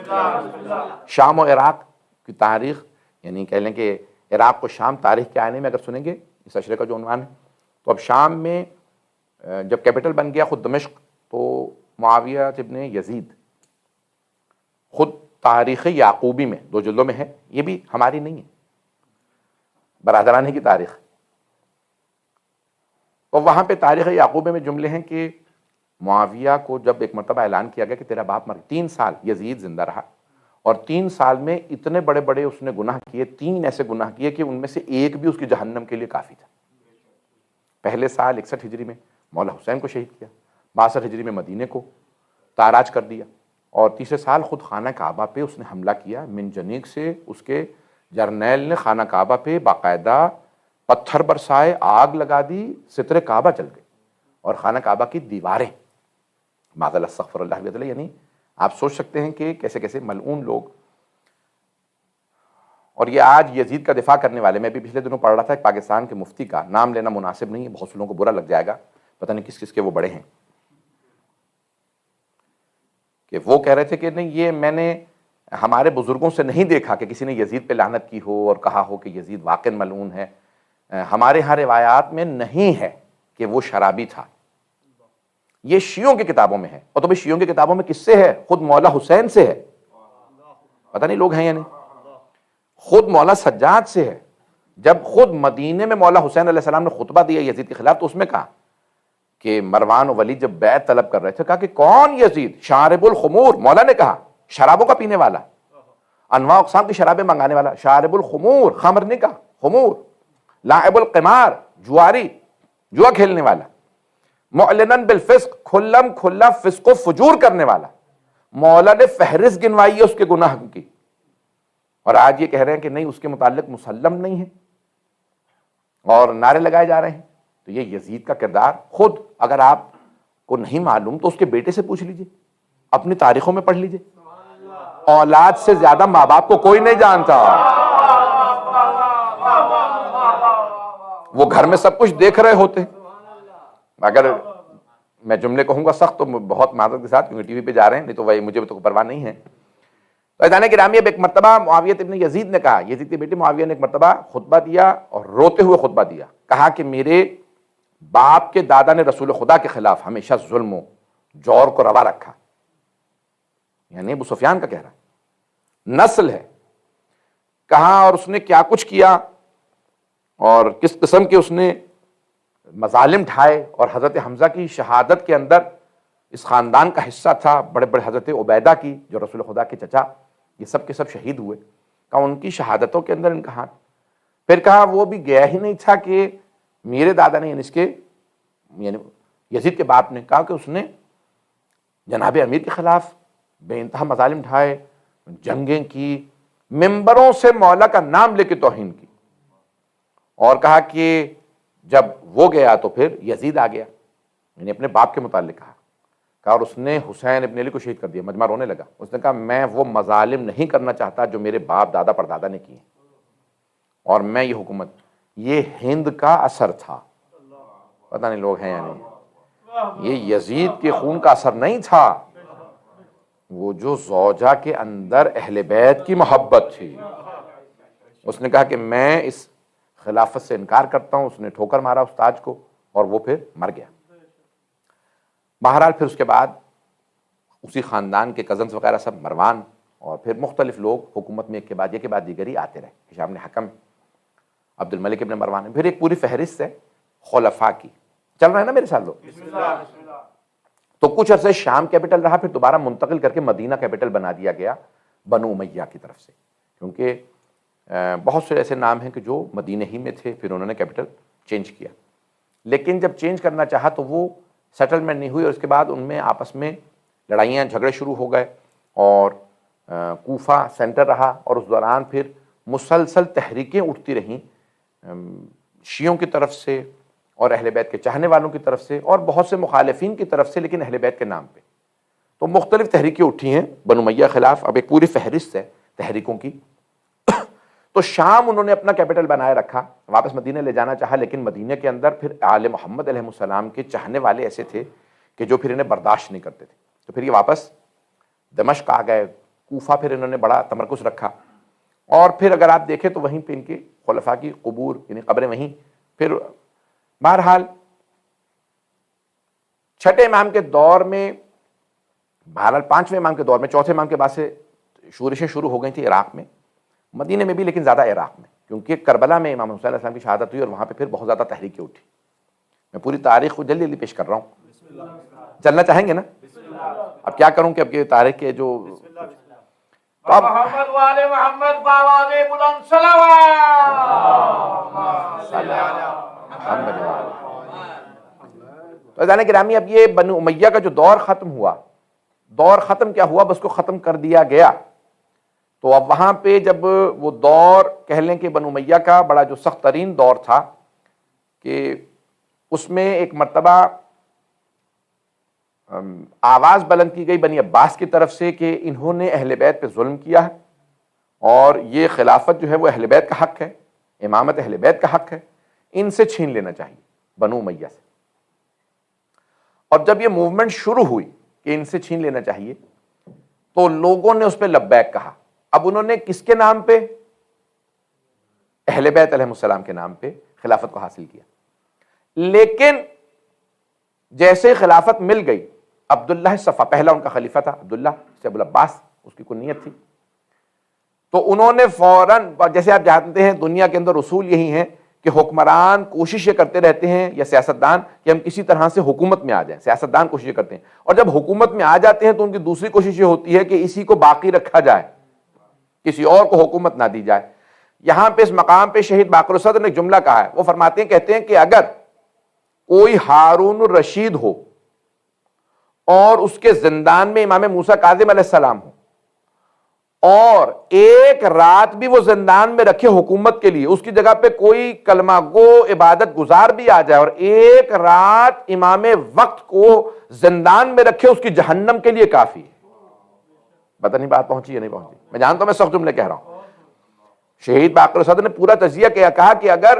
Speaker 1: شام و عراق کی تاریخ, یعنی کہہ لیں کہ عراق و شام تاریخ کے آئینے میں اگر سنیں گے اس اشرے کا جو عنوان ہے, تو اب شام میں جب کیپٹل بن گیا خود دمشق, تو معاویہ ابن یزید خود تاریخ یعقوبی میں 2 جلدوں میں ہے, یہ بھی ہماری نہیں ہے, برادران کی تاریخ. تو وہاں پہ تاریخ یعقوبی میں جملے ہیں کہ معاویہ کو جب ایک مرتبہ اعلان کیا گیا کہ تیرا باپ مر گیا, 3 سال یزید زندہ رہا, اور 3 سال میں اتنے بڑے بڑے اس نے گناہ کیے, 3 ایسے گناہ کیے کہ ان میں سے ایک بھی اس کی جہنم کے لیے کافی تھا. پہلے سال 61 ہجری میں مولا حسین کو شہید کیا, 62 ہجری میں مدینے کو تاراج کر دیا, اور تیسرے سال خود خانہ کعبہ پہ اس نے حملہ کیا. منجنیق سے اس کے جرنیل نے خانہ کعبہ پہ باقاعدہ پتھر برسائے, آگ لگا دی, ستر کعبہ چل گئے, اور خانہ کعبہ کی دیواریں معاذ اللہ استغفر اللہ علیہ, یعنی آپ سوچ سکتے ہیں کہ کیسے کیسے ملعون لوگ. اور یہ آج یزید کا دفاع کرنے والے, میں بھی پچھلے دنوں پڑھ رہا تھا ایک پاکستان کے مفتی کا, نام لینا مناسب نہیں ہے, بہت سے لوگوں کو برا لگ جائے گا, پتہ نہیں کس کس کے وہ بڑے ہیں, کہ وہ کہہ رہے تھے کہ نہیں, یہ میں نے ہمارے بزرگوں سے نہیں دیکھا کہ کسی نے یزید پہ لعنت کی ہو اور کہا ہو کہ یزید واقعا ملعون ہے. ہمارے ہاں روایات میں نہیں ہے کہ وہ شرابی تھا, یہ شیعوں کی کتابوں میں ہے. اور تو بھی شیعوں کی کتابوں میں کس سے ہے؟ خود مولا حسین سے ہے. پتہ نہیں لوگ ہیں یا نہیں. خود مولا سجاد سے ہے. جب خود مدینے میں مولا حسین علیہ السلام نے خطبہ دیا یزید کے خلاف, تو اس میں کہا کہ مروان و ولید جب بیعت طلب کر رہے تھے, کہا کہ کون یزید؟ شارب الخمور. مولا نے کہا شرابوں کا پینے والا, انواع اقسام کی شرابیں منگانے والا, شارب الخمور, خمر نے کہا خمور. لاعب القمار, جواری, جوا کھیلنے والا. معلناً بالفسق, کھلم کھلا فسق و فجور کرنے والا. مولا نے فہرست گنوائی ہے اس کے گناہ کی, اور آج یہ کہہ رہے ہیں کہ نہیں اس کے متعلق مسلم نہیں ہے, اور نعرے لگائے جا رہے ہیں. تو یہ یزید کا کردار خود اگر آپ کو نہیں معلوم تو اس کے بیٹے سے پوچھ لیجئے, اپنی تاریخوں میں پڑھ لیجئے. اولاد سے زیادہ ماں باپ کو کوئی نہیں جانتا. وہ گھر میں سب کچھ دیکھ رہے ہوتے ہیں. اگر میں جملے کہوں گا سخت تو بہت معذرت کے ساتھ, کیونکہ ٹی وی پہ جا رہے ہیں, نہیں تو وہی مجھے تو پرواہ نہیں ہے. تو عزیزان گرامی, اب ایک مرتبہ معاویہ ابن یزید نے کہا, یزید کے بیٹے معاویہ نے ایک مرتبہ خطبہ دیا اور روتے ہوئے خطبہ دیا. کہا کہ میرے باپ کے دادا نے رسول خدا کے خلاف ہمیشہ ظلم و جور کو روا رکھا. یعنی ابو سفیان کا کہہ رہا نسل ہے. کہاں اور اس نے کیا کچھ کیا اور کس قسم کے اس نے مظالم ڈھائے, اور حضرت حمزہ کی شہادت کے اندر اس خاندان کا حصہ تھا, بڑے بڑے حضرت عبیدہ کی جو رسول خدا کے چچا, یہ سب کے سب شہید ہوئے. کہا ان کی شہادتوں کے اندر ان کا ہاتھ. پھر کہا وہ بھی گیا ہی نہیں تھا کہ میرے دادا نے، یعنی اس کے یعنی یزید کے باپ نے کہا کہ اس نے جناب امیر کے خلاف بے انتہا مظالم ڈھائے، جنگیں کی، ممبروں سے مولا کا نام لے کے توہین کی. اور کہا کہ جب وہ گیا تو پھر یزید آ گیا، یعنی اپنے باپ کے متعلق کہا اور اس نے حسین ابن علی کو شہید کر دیا. مجمع رونے لگا. اس نے کہا میں وہ مظالم نہیں کرنا چاہتا جو میرے باپ دادا پردادا نے کیے، اور میں یہ حکومت، یہ ہند کا اثر تھا. پتہ نہیں لوگ ہیں یا نہیں، یہ یزید کے خون کا اثر نہیں تھا، وہ جو زوجہ کے اندر اہل بیت کی محبت تھی. اس نے کہا کہ میں اس خلافت سے انکار کرتا ہوں. اس نے ٹھوکر مارا اس تاج کو اور وہ پھر مر گیا. بہرحال پھر اس کے بعد اسی خاندان کے کزنز وغیرہ سب، مروان اور پھر مختلف لوگ حکومت میں ایک کے بعد دیگری آتے رہے. ہشام نے حکم، عبد الملک ابن مروان، پھر ایک پوری فہرست ہے خلفاء کی. چل رہا ہے نا میرے ساتھ لوگ؟ تو کچھ عرصے شام کیپٹل رہا، پھر دوبارہ منتقل کر کے مدینہ کیپٹل بنا دیا گیا بنو امیہ کی طرف سے، کیونکہ بہت سے ایسے نام ہیں کہ جو مدینہ ہی میں تھے، پھر انہوں نے کیپٹل چینج کیا. لیکن جب چینج کرنا چاہا تو وہ سیٹلمنٹ نہیں ہوئی، اور اس کے بعد ان میں آپس میں لڑائیاں جھگڑے شروع ہو گئے، اور کوفہ سینٹر رہا، اور اس دوران پھر مسلسل تحریکیں اٹھتی رہیں شیعوں کی طرف سے اور اہل بیت کے چاہنے والوں کی طرف سے اور بہت سے مخالفین کی طرف سے، لیکن اہل بیت کے نام پہ. تو مختلف تحریکیں اٹھی ہیں بنو امیہ خلاف. اب ایک پوری فہرست ہے تحریکوں کی. تو شام انہوں نے اپنا کیپٹل بنائے رکھا، واپس مدینہ لے جانا چاہا، لیکن مدینہ کے اندر پھر آل محمد علیہ السلام کے چاہنے والے ایسے تھے کہ جو پھر انہیں برداشت نہیں کرتے تھے. تو پھر یہ واپس دمشق آ گئے. کوفہ پھر انہوں نے بڑا تمرکز رکھا، اور پھر اگر آپ دیکھیں تو وہیں پہ ان کے خلفاء کی قبور، یعنی قبریں وہیں. پھر بہرحال چھٹے امام کے دور میں، بہرحال پانچویں امام کے دور میں، چوتھے امام کے بعد سے شورشیں شروع ہو گئی تھی عراق میں، مدینہ میں بھی، لیکن زیادہ عراق میں، کیونکہ کربلا میں امام حسین علیہ السلام کی شہادت ہوئی اور وہاں پہ پھر بہت زیادہ تحریکیں اٹھی. میں پوری تاریخ کو جلدی جلدی پیش کر رہا ہوں. چلنا چاہیں گے نا؟ اب کیا کروں کہ اب کی تاریخ کے جو
Speaker 2: محمد والے محمد باواز بلند
Speaker 1: تو عزیزان گرامی، اب یہ بنو امیہ کا جو دور ختم ہوا، دور ختم کیا ہوا، بس کو ختم کر دیا گیا. تو اب وہاں پہ جب وہ دور کہہ لیں کہ بنو امیہ کا بڑا جو سخت ترین دور تھا، کہ اس میں ایک مرتبہ آواز بلند کی گئی بنی عباس کی طرف سے کہ انہوں نے اہل بیت پہ ظلم کیا ہے، اور یہ خلافت جو ہے وہ اہل بیت کا حق ہے، امامت اہل بیت کا حق ہے، ان سے چھین لینا چاہیے بنو امیہ سے. اور جب یہ موومنٹ شروع ہوئی کہ ان سے چھین لینا چاہیے، تو لوگوں نے اس پہ لبیک کہا. اب انہوں نے کس کے نام پہ؟ اہل بیت علیہ السلام کے نام پہ خلافت کو حاصل کیا. لیکن جیسے خلافت مل گئی، عبداللہ صفا پہلا ان کا خلیفہ تھا، عبداللہ سے ابو العباس اس کی کنیت تھی، تو انہوں نے فوراً، جیسے آپ جانتے ہیں دنیا کے اندر اصول یہی ہیں کہ حکمران کوششیں کرتے رہتے ہیں یا سیاستدان کہ ہم کسی طرح سے حکومت میں آ جائیں. سیاستدان کوششیں کرتے ہیں، اور جب حکومت میں آ جاتے ہیں تو ان کی دوسری کوشش یہ ہوتی ہے کہ اسی کو باقی رکھا جائے، کسی اور کو حکومت نہ دی جائے. یہاں پہ اس مقام پہ شہید باقر الصدر نے ایک جملہ کہا ہے. وہ فرماتے ہیں، کہتے ہیں کہ اگر کوئی ہارون الرشید ہو اور اس کے زندان میں امام موسیٰ کاظم علیہ السلام ہو، اور ایک رات بھی وہ زندان میں رکھے حکومت کے لیے، اس کی جگہ پہ کوئی کلمہ گو عبادت گزار بھی آ جائے اور ایک رات امام وقت کو زندان میں رکھے، اس کی جہنم کے لیے کافی ہے. پتہ نہیں بات پہنچی یا نہیں پہنچی، میں جانتا ہوں میں سخت جملے کہہ رہا ہوں. شہید باقر الصدر نے پورا تجزیہ کیا، کہا کہ اگر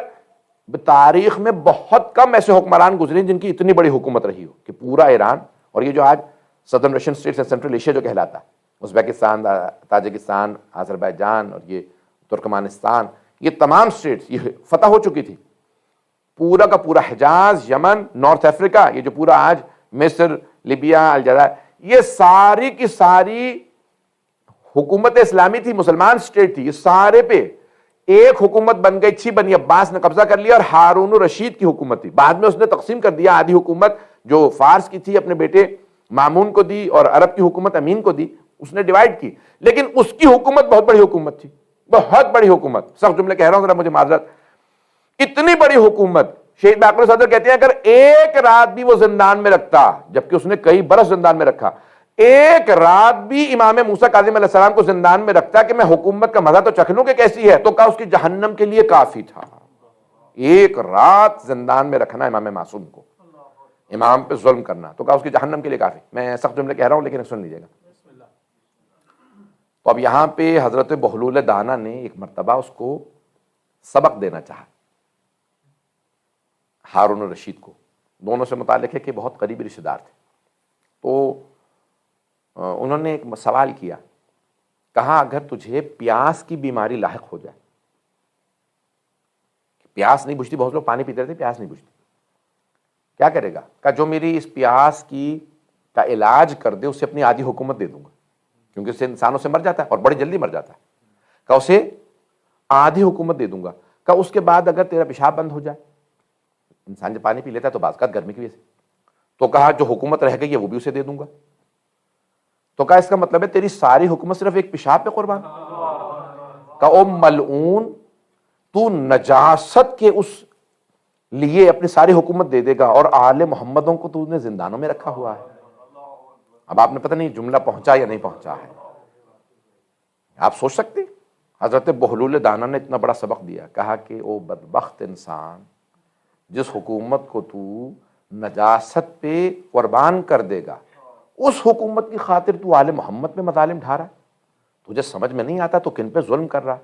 Speaker 1: تاریخ میں بہت کم ایسے حکمران گزرے جن کی اتنی بڑی حکومت رہی ہو کہ پورا ایران اور یہ جو آج صدرن رشین اسٹیٹس ہے، سینٹرل ایشیا جو کہلاتا ہے، ازبیکستان، تاجکستان، آذربائیجان اور یہ ترکمانستان، یہ تمام اسٹیٹس یہ فتح ہو چکی تھی. پورا کا پورا حجاز، یمن، نارتھ افریقہ، یہ جو پورا آج مصر، لیبیا، الجزائر، یہ ساری کی ساری حکومت اسلامی تھی، مسلمان اسٹیٹ تھی. یہ سارے پہ ایک حکومت بن گئی تھی، بنی عباس نے قبضہ کر لیا، اور ہارون الرشید کی حکومت تھی. بعد میں اس نے تقسیم کر دیا، آدھی حکومت جو فارس کی تھی اپنے بیٹے مامون کو دی، اور عرب کی حکومت امین کو دی، اس نے ڈیوائیڈ کی. لیکن اس کی حکومت بہت بڑی حکومت تھی. بہت بڑی حکومت، سخت جملے کہہ رہا ہوں ذرا مجھے معذرت، اتنی بڑی حکومت، شہید باقر صدر کہتے ہیں اگر ایک رات بھی وہ زندان میں رکھتا، جبکہ اس نے کئی برس زندان میں رکھا، ایک رات بھی امام موسیٰ کاظم علیہ السلام کو زندان میں رکھتا کہ میں حکومت کا مزہ تو چکھ لوں کہ کیسی ہے، تو کہا اس کی جہنم کے لیے کافی تھا۔ ایک رات زندان میں رکھنا امام معصوم کو، امام پہ ظلم کرنا، تو کہا اس کی جہنم کے لیے کافی۔ میں سخت جملے کہہ رہا ہوں لیکن سن لیجیے گا۔ تو اب یہاں پہ حضرت بہلول دانا نے ایک مرتبہ اس کو سبق دینا چاہا، ہارون الرشید کو، دونوں سے متعلق ہے کہ بہت قریبی رشتہ دار تھے۔ تو انہوں نے ایک سوال کیا، کہا اگر تجھے پیاس کی بیماری لاحق ہو جائے، پیاس نہیں بجھتی، بہت لوگ پانی پیتے رہتے پیاس نہیں بجھتی، کیا کرے گا؟ کہا جو میری اس پیاس کا علاج کر دے اسے اپنی آدھی حکومت دے دوں گا، کیونکہ اس سے انسانوں سے مر جاتا ہے اور بڑی جلدی مر جاتا ہے، کہا اسے آدھی حکومت دے دوں گا۔ کہا اس کے بعد اگر تیرا پیشاب بند ہو جائے، انسان جب پانی پی لیتا ہے تو بعض اوقات گرمی کی وجہ سے، تو کہا جو حکومت رہ گئی ہے وہ بھی اسے دے دوں گا۔ تو کہا اس کا مطلب ہے تیری ساری حکومت صرف ایک پیشاب پہ قربان؟ کہا او ملعون، تو نجاست کے اس لیے اپنی ساری حکومت دے دے گا اور آل محمدوں کو تو نے زندانوں میں رکھا ہوا ہے۔ اب آپ نے پتہ نہیں جملہ پہنچا یا نہیں پہنچا ہے، آپ سوچ سکتے ہیں حضرت بہلول دانا نے اتنا بڑا سبق دیا، کہا کہ او بدبخت انسان، جس حکومت کو تو نجاست پہ قربان کر دے گا، اس حکومت کی خاطر تو آل محمد پہ مظالم ڈھا رہا، تجھے سمجھ میں نہیں آتا تو کن پہ ظلم کر رہا۔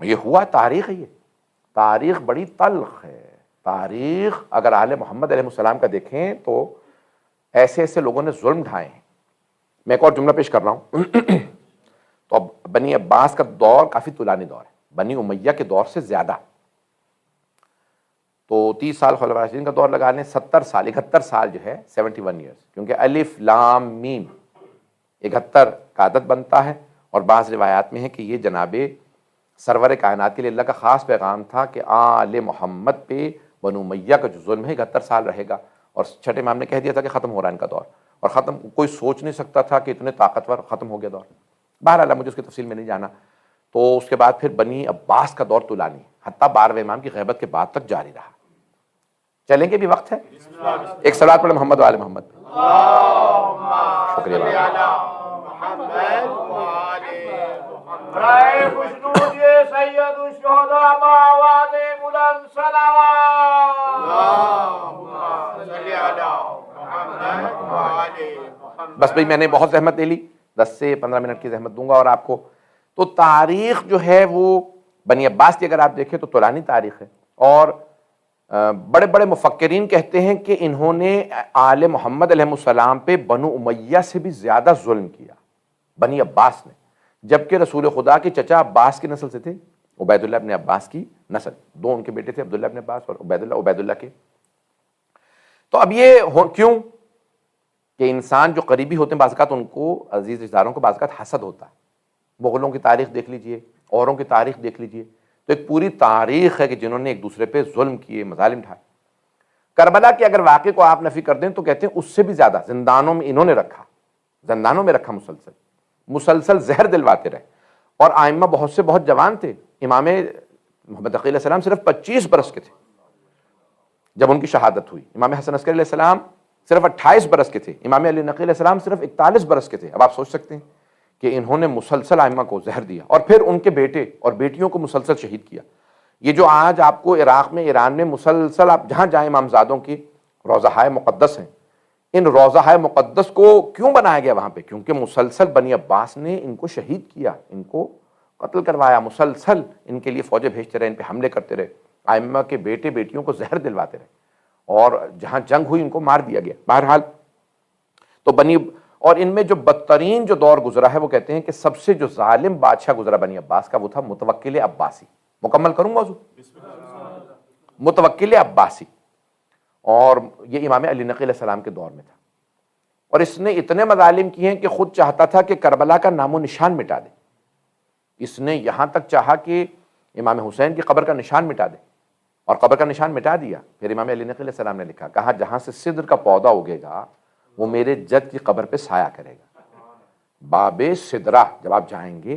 Speaker 1: یہ ہوا، تاریخ ہے، یہ تاریخ بڑی تلخ ہے۔ تاریخ اگر آل محمد علیہ السلام کا دیکھیں تو ایسے ایسے لوگوں نے ظلم ڈھائے ہیں۔ میں ایک اور جملہ پیش کر رہا ہوں۔ تو اب بنی عباس کا دور کافی طولانی دور ہے، بنی امیہ کے دور سے زیادہ، تو 30 سال خلفاء راشدین کا دور لگا لیں، 70 سال 71 سال جو ہے 71 ایئرس، کیونکہ الف لام میم 71 کا عدد بنتا ہے، اور بعض روایات میں ہے کہ یہ جناب سرور کائنات کے لیے اللہ کا خاص پیغام تھا کہ آل محمد پہ بنو امیہ کا جو ظلم ہے 71 سال رہے گا، اور چھٹے امام نے کہہ دیا تھا کہ ختم ہو رہا ہے ان کا دور، اور ختم کوئی سوچ نہیں سکتا تھا کہ اتنے طاقتور ختم ہو گیا دور۔ بہرحال مجھے اس کی تفصیل میں نہیں جانا۔ تو اس کے بعد پھر بنی عباس کا دور طولانی، حتیٰ 12ویں امام کی غیبت کے بعد تک جاری رہا۔ چلیں گے بھی وقت ہے، ایک صلوات پڑھیں محمد و آل محمد پہ۔ شکریہ
Speaker 2: برائے خوشنود یہ سید الشہداء بآواز بلند صلوات۔
Speaker 1: بس بھئی میں نے بہت زحمت لے لی، 10 سے 15 منٹ کی زحمت دوں گا اور آپ کو۔ تو تاریخ جو ہے وہ بنی عباس کی اگر آپ دیکھیں تو طولانی تاریخ ہے، اور بڑے بڑے مفکرین کہتے ہیں کہ انہوں نے آل محمد علیہ السلام پہ بنو امیہ سے بھی زیادہ ظلم کیا، بنی عباس نے، جبکہ رسول خدا کے چچا عباس کی نسل سے تھے، عبید اللہ ابن عباس کی نسل، دو ان کے بیٹے تھے، عبداللہ ابن عباس اور عبید اللہ کے۔ تو اب یہ کیوں کہ انسان جو قریبی ہوتے ہیں بعض اوقات ان کو، عزیز رشتہ داروں کو بعض اوقات حسد ہوتا ہے۔ مغلوں کی تاریخ دیکھ لیجئے، اوروں کی تاریخ دیکھ لیجئے، تو ایک پوری تاریخ ہے کہ جنہوں نے ایک دوسرے پہ ظلم کیے، مظالم ڈھائے۔ کربلا کے اگر واقعے کو آپ نفی کر دیں تو کہتے ہیں اس سے بھی زیادہ زندانوں میں انہوں نے رکھا، زندانوں میں رکھا، مسلسل زہر دلواتے رہے، اور آئمہ بہت سے بہت جوان تھے۔ امام محمد تقی علیہ السلام صرف 25 برس کے تھے جب ان کی شہادت ہوئی، امام حسن عسکری علیہ السلام صرف 28 برس کے تھے، امام علی نقی علیہ السلام صرف 41 برس کے تھے۔ اب آپ سوچ سکتے ہیں کہ انہوں نے مسلسل ائمہ کو زہر دیا، اور پھر ان کے بیٹے اور بیٹیوں کو مسلسل شہید کیا۔ یہ جو آج آپ کو عراق میں، ایران میں مسلسل آپ جہاں جائیں امامزادوں کی روضہ مقدس ہیں، ان روضہ مقدس کو کیوں بنایا گیا وہاں پہ؟ کیونکہ مسلسل بنی عباس نے ان کو شہید کیا، ان کو قتل کروایا، مسلسل ان کے لیے فوجیں بھیجتے رہے، ان پہ حملے کرتے رہے، ائمہ کے بیٹے بیٹیوں کو زہر دلواتے رہے، اور جہاں جنگ ہوئی ان کو مار دیا گیا۔ بہرحال تو اور ان میں جو بدترین جو دور گزرا ہے وہ کہتے ہیں کہ سب سے جو ظالم بادشاہ گزرا بنی عباس کا وہ تھا متوکل عباسی۔ مکمل کروں موضوع، متوکل عباسی، اور یہ امام علی نقی علیہ السلام کے دور میں تھا، اور اس نے اتنے مظالم کیے ہیں کہ خود چاہتا تھا کہ کربلا کا نام و نشان مٹا دے۔ اس نے یہاں تک چاہا کہ امام حسین کی قبر کا نشان مٹا دے، اور قبر کا نشان مٹا دیا۔ پھر امام علی نقی علیہ السلام نے لکھا، کہا جہاں سے سدر کا پودا اگے گا وہ میرے جد کی قبر پہ سایہ کرے گا۔ باب سدرہ جب آپ جائیں گے،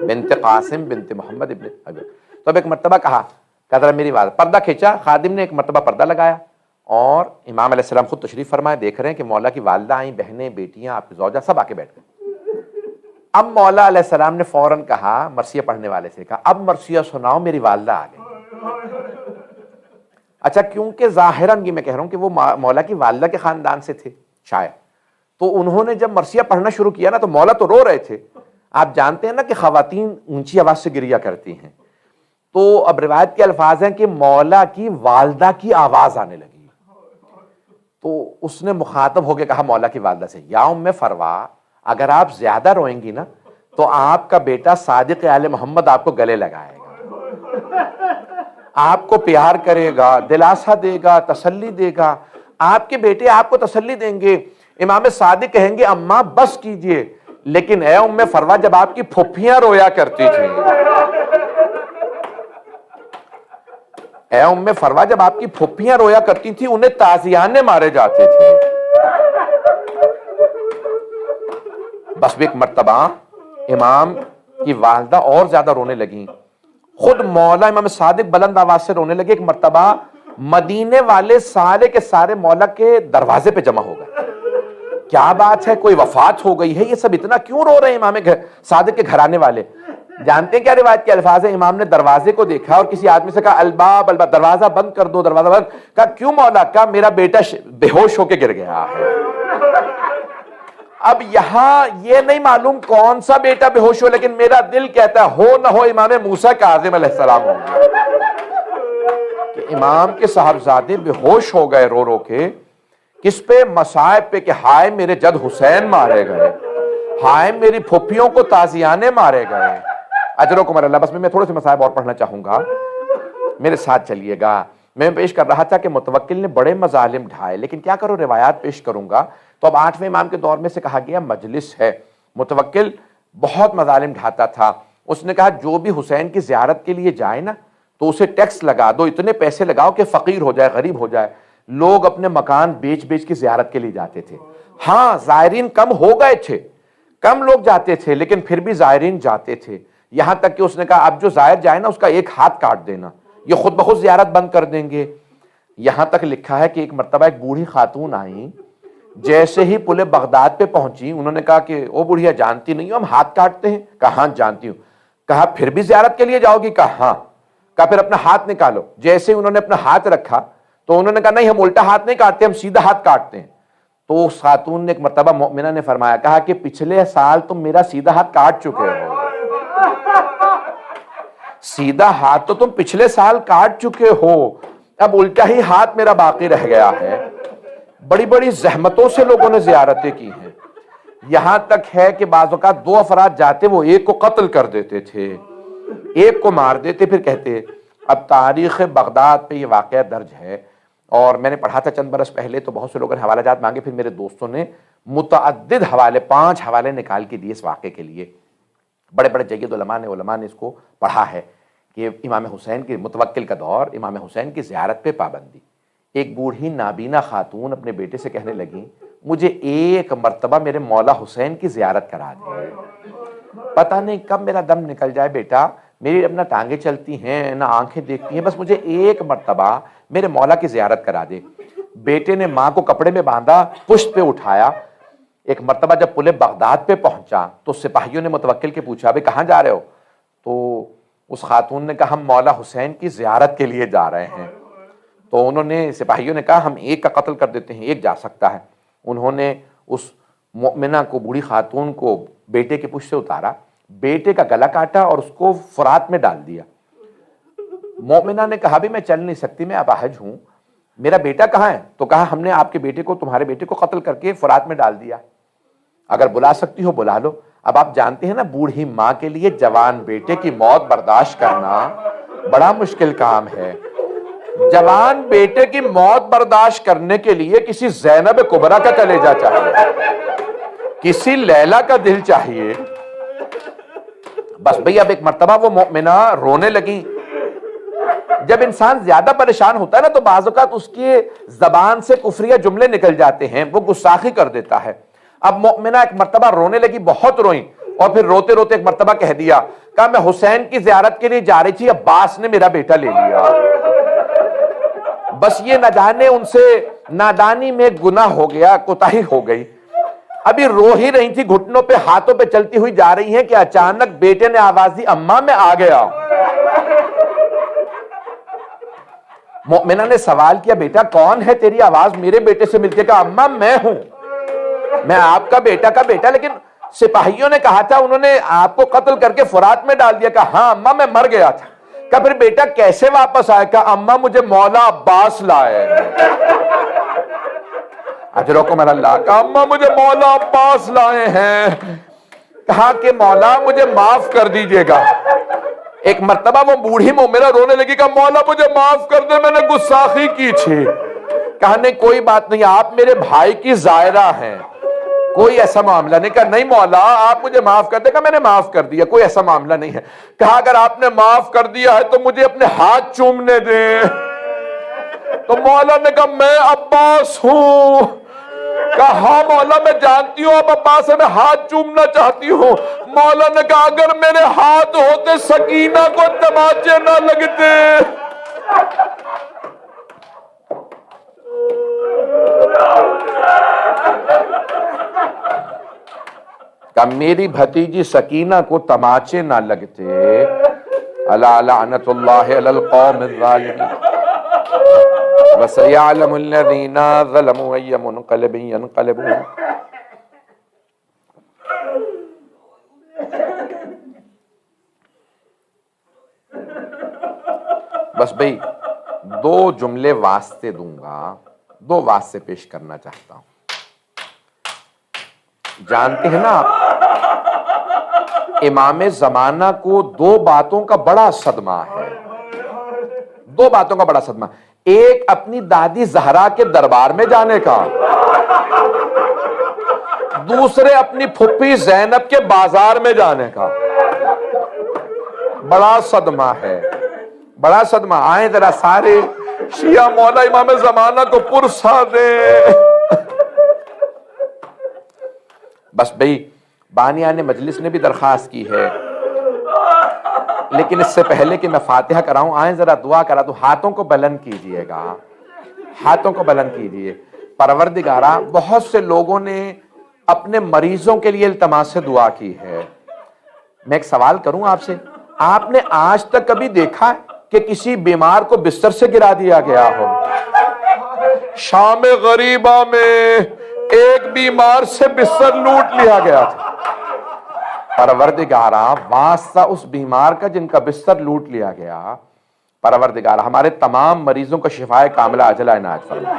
Speaker 1: بنت قاسم بنت محمد ابن ابی۔ تو اب ایک مرتبہ کہا ذرا میری والدہ، پردہ کھینچا، خادم نے ایک مرتبہ پردہ لگایا اور امام علیہ السلام خود تشریف فرمائے، دیکھ رہے ہیں کہ مولا کی والدہ آئیں، بہنیں، بیٹیاں، آپ کی زوجہ سب آ کے بیٹھ گئے۔ اب مولا علیہ السلام نے فوراً کہا، مرثیہ پڑھنے والے سے کہا اب مرثیہ سناؤ، میری والدہ آ گئی۔ اچھا کیونکہ ظاہراً یہ میں کہہ رہا ہوں کہ وہ مولا کی والدہ کے خاندان سے تھے شاید، تو انہوں نے جب مرثیہ پڑھنا شروع کیا نا تو مولا تو رو رہے تھے۔ آپ جانتے ہیں نا کہ خواتین اونچی آواز سے گریا کرتی ہیں، تو اب روایت کے الفاظ ہیں کہ مولا کی والدہ کی آواز آنے لگی، تو اس نے مخاطب ہو کے کہا مولا کی والدہ سے، یا ام فروا اگر آپ زیادہ روئیں گی نا تو آپ کا بیٹا صادق آل محمد آپ کو گلے لگائے گا، آپ کو پیار کرے گا، دلاسا دے گا، تسلی دے گا، آپ کے بیٹے آپ کو تسلی دیں گے۔ امام صادق کہیں گے اماں بس کیجئے، لیکن اے ام فروا جب آپ کی پھپھیاں رویا کرتی تھیں، اے ام فروا جب آپ کی پھپھیاں رویا کرتی تھیں انہیں تازیانے مارے جاتے تھے۔ بس ایک مرتبہ امام کی والدہ اور زیادہ رونے لگیں، خود مولا امام صادق بلند آواز سے رونے لگے۔ ایک مرتبہ مدینے والے سارے کے سارے مولا کے دروازے پہ جمع ہو گئے، کیا بات ہے، کوئی وفات ہو گئی ہے، یہ سب اتنا کیوں رو رہے ہیں امام صادق کے گھرانے والے؟ جانتے ہیں کیا روایت کے الفاظ ہیں؟ امام نے دروازے کو دیکھا اور کسی آدمی سے کہا الباب الباب، دروازہ بند کر دو، دروازہ بند۔ کہا کیوں مولا؟ کہا میرا بیٹا بے ہوش ہو کے گر گیا ہے۔ اب یہاں یہ نہیں معلوم کون سا بیٹا بے ہوش ہو، لیکن میرا دل کہتا ہے ہو نہ ہو امام موسیٰ کاظم علیہ السلام ہوں گے، کہ امام کے صاحبزادے بے ہوش ہو گئے رو رو کے، کس پہ؟ مصائب پہ، کہ ہائے میرے جد حسین مارے گئے، ہائے میری پھوپھیوں کو تازیانے مارے گئے۔ اجرکم اللہ۔ بس میں تھوڑے سے مصائب اور پڑھنا چاہوں گا، میرے ساتھ چلیے گا۔ میں پیش کر رہا تھا کہ متوکل نے بڑے مظالم ڈھائے، لیکن کیا کرو روایات پیش کروں گا تو اب 8ویں امام کے دور میں سے کہا گیا مجلس ہے، متوکل بہت مظالم ڈھاتا تھا۔ اس نے کہا جو بھی حسین کی زیارت کے لیے جائے نا تو اسے ٹیکس لگا دو، اتنے پیسے لگاؤ کہ فقیر ہو جائے، غریب ہو جائے۔ لوگ اپنے مکان بیچ بیچ کی زیارت کے لیے جاتے تھے۔ ہاں زائرین کم ہو گئے تھے، کم لوگ جاتے تھے، لیکن پھر بھی زائرین جاتے تھے، یہاں تک کہ اس نے کہا اب جو زائر جائے نا اس کا ایک ہاتھ کاٹ دینا، یہ خود بخود زیارت بند کر دیں گے۔ یہاں تک لکھا ہے کہ ایک مرتبہ ایک بوڑھی خاتون آئیں، جیسے ہی پل بغداد پہ پہنچی انہوں نے کہا کہ او بوڑھیا جانتی نہیں ہو ہم ہاتھ کاٹتے ہیں؟ کہا ہاں جانتی ہوں۔ کہا پھر بھی زیارت کے لیے جاؤ گی؟ کہا ہاں۔ کہا پھر اپنا ہاتھ نکالو۔ جیسے انہوں نے اپنا ہاتھ رکھا تو انہوں نے کہا نہیں ہم الٹا ہاتھ نہیں کاٹتے، ہم سیدھا ہاتھ کاٹتے ہیں۔ تو اس خاتون نے ایک مرتبہ مؤمنہ نے فرمایا، کہا کہ پچھلے سال تم میرا سیدھا ہاتھ کاٹ چکے ہو، سیدھا ہاتھ تو تم پچھلے سال کاٹ چکے ہو، اب الٹا ہی ہاتھ میرا باقی رہ گیا ہے۔ بڑی بڑی زحمتوں سے لوگوں نے زیارتیں کی ہیں، یہاں تک ہے کہ بعض اوقات دو افراد جاتے وہ ایک کو قتل کر دیتے تھے، ایک کو مار دیتے، پھر کہتے۔ اب تاریخ بغداد پہ یہ واقعہ درج ہے، اور میں نے پڑھا تھا چند برس پہلے تو بہت سے لوگوں نے حوالہ جات مانگے، پھر میرے دوستوں نے متعدد حوالے 5 حوالے نکال کے دیے اس واقعے کے لیے۔ بڑے بڑے جید علماء نے اس کو پڑھا ہے کہ امام حسین کے متوکل کا دور، امام حسین کی زیارت پہ پابندی۔ ایک بوڑھی نابینا خاتون اپنے بیٹے سے کہنے لگی مجھے ایک مرتبہ میرے مولا حسین کی زیارت کرا دے، پتہ نہیں کب میرا دم نکل جائے بیٹا، میری اب نہ ٹانگیں چلتی ہیں نہ آنکھیں دیکھتی ہیں، بس مجھے ایک مرتبہ میرے مولا کی زیارت کرا دے۔ بیٹے نے ماں کو کپڑے میں باندھا، پشت پہ اٹھایا۔ ایک مرتبہ جب پل بغداد پہ پہنچا تو سپاہیوں نے متوکل کے پوچھا بھئی کہاں جا رہے ہو؟ تو اس خاتون نے کہا ہم مولا حسین کی زیارت کے لیے جا رہے ہیں۔ تو انہوں نے سپاہیوں نے کہا ہم ایک کا قتل کر دیتے ہیں، ایک جا سکتا ہے۔ انہوں نے اس مؤمنہ کو، بوڑھی خاتون کو بیٹے کے پشت سے اتارا، بیٹے کا گلا کاٹا اور اس کو فرات میں ڈال دیا۔ مؤمنہ نے کہا بھی میں چل نہیں سکتی، میں اپاہج ہوں، میرا بیٹا کہاں ہے؟ تو کہا ہم نے آپ کے بیٹے کو، تمہارے بیٹے کو قتل کر کے فرات میں ڈال دیا، اگر بلا سکتی ہو بلا لو۔ اب آپ جانتے ہیں نا بوڑھی ماں کے لیے جوان بیٹے کی موت برداشت کرنا بڑا مشکل کام ہے۔ جوان بیٹے کی موت برداشت کرنے کے لیے کسی زینب کبریٰ کا کلیجہ چاہیے، کسی لیلا کا دل چاہیے۔ بس بھئی اب ایک مرتبہ وہ مؤمنہ رونے لگی۔ جب انسان زیادہ پریشان ہوتا ہے نا تو بعض اوقات اس کی زبان سے کفریہ جملے نکل جاتے ہیں، وہ گستاخی کر دیتا ہے۔ اب مؤمنہ ایک مرتبہ رونے لگی، بہت روئیں، اور پھر روتے روتے ایک مرتبہ کہہ دیا، کہا میں حسین کی زیارت کے لیے جا رہی تھی، عباس نے میرا بیٹا لے لیا۔ بس یہ نہ جانے ان سے نادانی میں گناہ ہو گیا، کوتاہی ہو گئی۔ ابھی رو ہی رہی تھی، گھٹنوں پہ ہاتھوں پہ چلتی ہوئی جا رہی ہیں کہ اچانک بیٹے نے آواز دی، اماں میں آ گیا۔ مومنہ نے سوال کیا، بیٹا کون ہے تیری آواز میرے بیٹے سے ملتی ہے؟ کہا اماں میں ہوں، میں آپ کا بیٹا، لیکن سپاہیوں نے کہا تھا انہوں نے آپ کو قتل کر کے فرات میں ڈال دیا۔ کہا ہاں اماں میں مر گیا تھا۔ کہا پھر بیٹا کیسے واپس آئے؟ کہا اماں مجھے مولا عباس لائے۔ اجرکم اللہ۔ کہا اماں مجھے مولا عباس لائے ہیں۔ کہا کہ مولا مجھے معاف کر دیجئے گا۔ ایک مرتبہ وہ بوڑھی مومنہ رونے لگی، کہا مولا مجھے معاف کر دے، میں نے گستاخی کی تھی۔ کہا نہیں کوئی بات نہیں، آپ میرے بھائی کی زائرہ ہیں، کوئی ایسا معاملہ نہیں۔ کہا نہیں مولا آپ مجھے معاف کر دے۔ کہا میں نے معاف کر دیا، کوئی ایسا معاملہ نہیں ہے۔ کہا اگر آپ نے معاف کر دیا ہے تو مجھے اپنے ہاتھ چومنے دیں۔ تو مولا نے کہا میں عباس ہوں۔ کہا ہاں مولا میں جانتی ہوں آپ عباس سے، میں ہاتھ چومنا چاہتی ہوں۔ مولا نے کہا اگر میرے ہاتھ ہوتے سکینہ کو تماچے نہ لگتے۔ کہ میری بھتیجی سکینہ کو تماچے نہ لگتے۔ الا لعنت اللہ علی القوم الظالمین وسيعلم الذين ظلموا أي منقلب ينقلبون۔ بس بھئی دو جملے واسطے دوں گا، دو واسطے پیش کرنا چاہتا ہوں۔ جانتے ہیں نا آپ امام زمانہ کو دو باتوں کا بڑا صدمہ ہے، دو باتوں کا بڑا صدمہ۔ ایک اپنی دادی زہرا کے دربار میں جانے کا، دوسرے اپنی پھپھی زینب کے بازار میں جانے کا۔ بڑا صدمہ ہے، بڑا صدمہ۔ آئیں ذرا سارے شیعہ مولا امام زمانہ کو پرسا دیں۔ بس بھئی بانیان مجلس نے بھی درخواست کی ہے، لیکن اس سے پہلے کہ میں فاتحہ کراؤں آئیں ذرا دعا کرا تو ہاتھوں کو بلند کیجئے گا، ہاتھوں کو بلند کیجئے۔ پروردگارہ بہت سے لوگوں نے اپنے مریضوں کے لیے التماس سے دعا کی ہے۔ میں ایک سوال کروں آپ سے، آپ نے آج تک کبھی دیکھا ہے کہ کسی بیمار کو بستر سے گرا دیا گیا ہو؟ شام غریبہ میں ایک بیمار سے بستر لوٹ لیا گیا تھا۔ پروردگارہ واسطہ اس بیمار کا جن کا بستر لوٹ لیا گیا، پروردگارہ ہمارے تمام مریضوں کا شفائے کاملہ عاجلہ عنایت فرما۔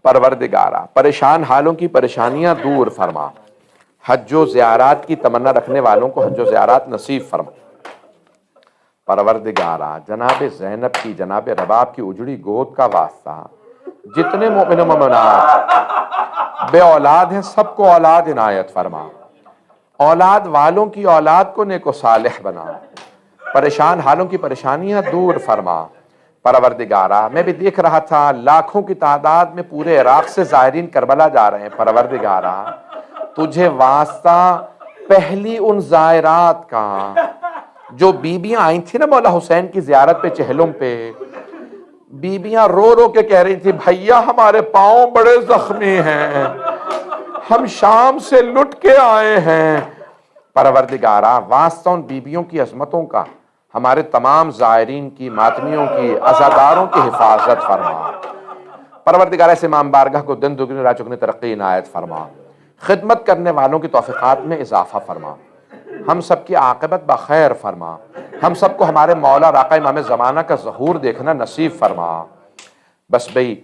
Speaker 1: پروردگارہ پریشان حالوں کی پریشانیاں دور فرما، حج و زیارات کی تمنا رکھنے والوں کو حج و زیارات نصیب فرما۔ پروردگارہ جناب زینب کی، جناب رباب کی اجڑی گود کا واسطہ، جتنے مومن و مومنات بے اولاد ہیں سب کو اولاد عنایت فرما، اولاد والوں کی اولاد کو نیک و صالح بنا، پریشان حالوں کی پریشانیاں دور فرما۔ پروردگارہ میں بھی دیکھ رہا تھا لاکھوں کی تعداد میں پورے عراق سے زائرین کربلا جا رہے ہیں۔ پروردگارہ تجھے واسطہ پہلی ان زائرات کا جو بیبیاں آئی تھی نا مولا حسین کی زیارت پہ چہلم پہ، بیبیاں رو رو کے کہہ رہی تھی بھیا ہمارے پاؤں بڑے زخمی ہیں، ہم شام سے لٹ کے آئے ہیں۔ پروردگارہ واسطہ ان بیبیوں کی عظمتوں کا ہمارے تمام زائرین کی، ماتمیوں کی، عزاداروں کی حفاظت فرما۔ پروردگارہ اس امام بارگاہ کو دن دگنی رات چگنی ترقی عنایت فرما، خدمت کرنے والوں کی توفیقات میں اضافہ فرما، ہم سب کی عاقبت بخیر فرما، ہم سب کو ہمارے مولا اور آقا امام زمانہ کا ظہور دیکھنا نصیب فرما۔ بس بھئی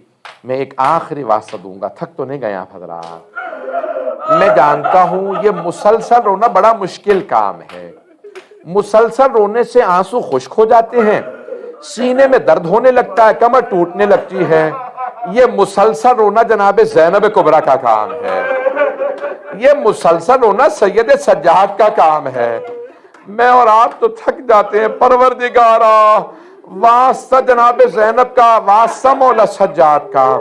Speaker 1: میں ایک آخری واسطہ دوں گا، تھک تو نہیں گیا آپ حضرات؟ میں جانتا ہوں یہ مسلسل رونا بڑا مشکل کام ہے، مسلسل رونے سے آنسو خشک ہو جاتے ہیں، سینے میں درد ہونے لگتا ہے، کمر ٹوٹنے لگتی ہے۔ یہ مسلسل رونا جناب زینب کبریٰ کا کام ہے، یہ مسلسل رونا سید سجاد کا کام ہے۔ میں اور آپ تو تھک جاتے ہیں۔ پروردگارہ واسطہ جناب زینب کا، واسطہ مولا سجاد کا،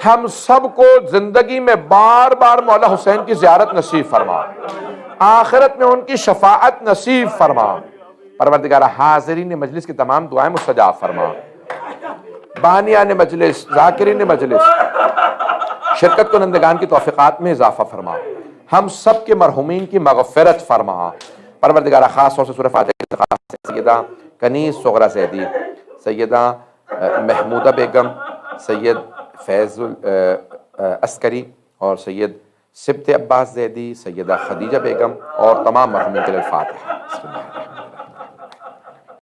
Speaker 1: ہم سب کو زندگی میں بار بار مولا حسین کی زیارت نصیب فرما، آخرت میں ان کی شفاعت نصیب فرما، پروردگار حاضرین مجلس کی تمام دعائیں مستجاب فرما، بانیان مجلس، ذاکرین مجلس، شرکت کنندگان کی توفیقات میں اضافہ فرما، ہم سب کے مرحومین کی مغفرت فرما، پروردگار خاص طور سے سورہ فاتحہ کی درخواست ہے سیدہ کنیز صغرا زیدی، سیدہ محمودہ بیگم، سید فیض عسکری اور سید سبت عباس زیدی، سیدہ خدیجہ بیگم اور تمام مرحومین کے لیے الفاتحہ۔ بسم اللہ۔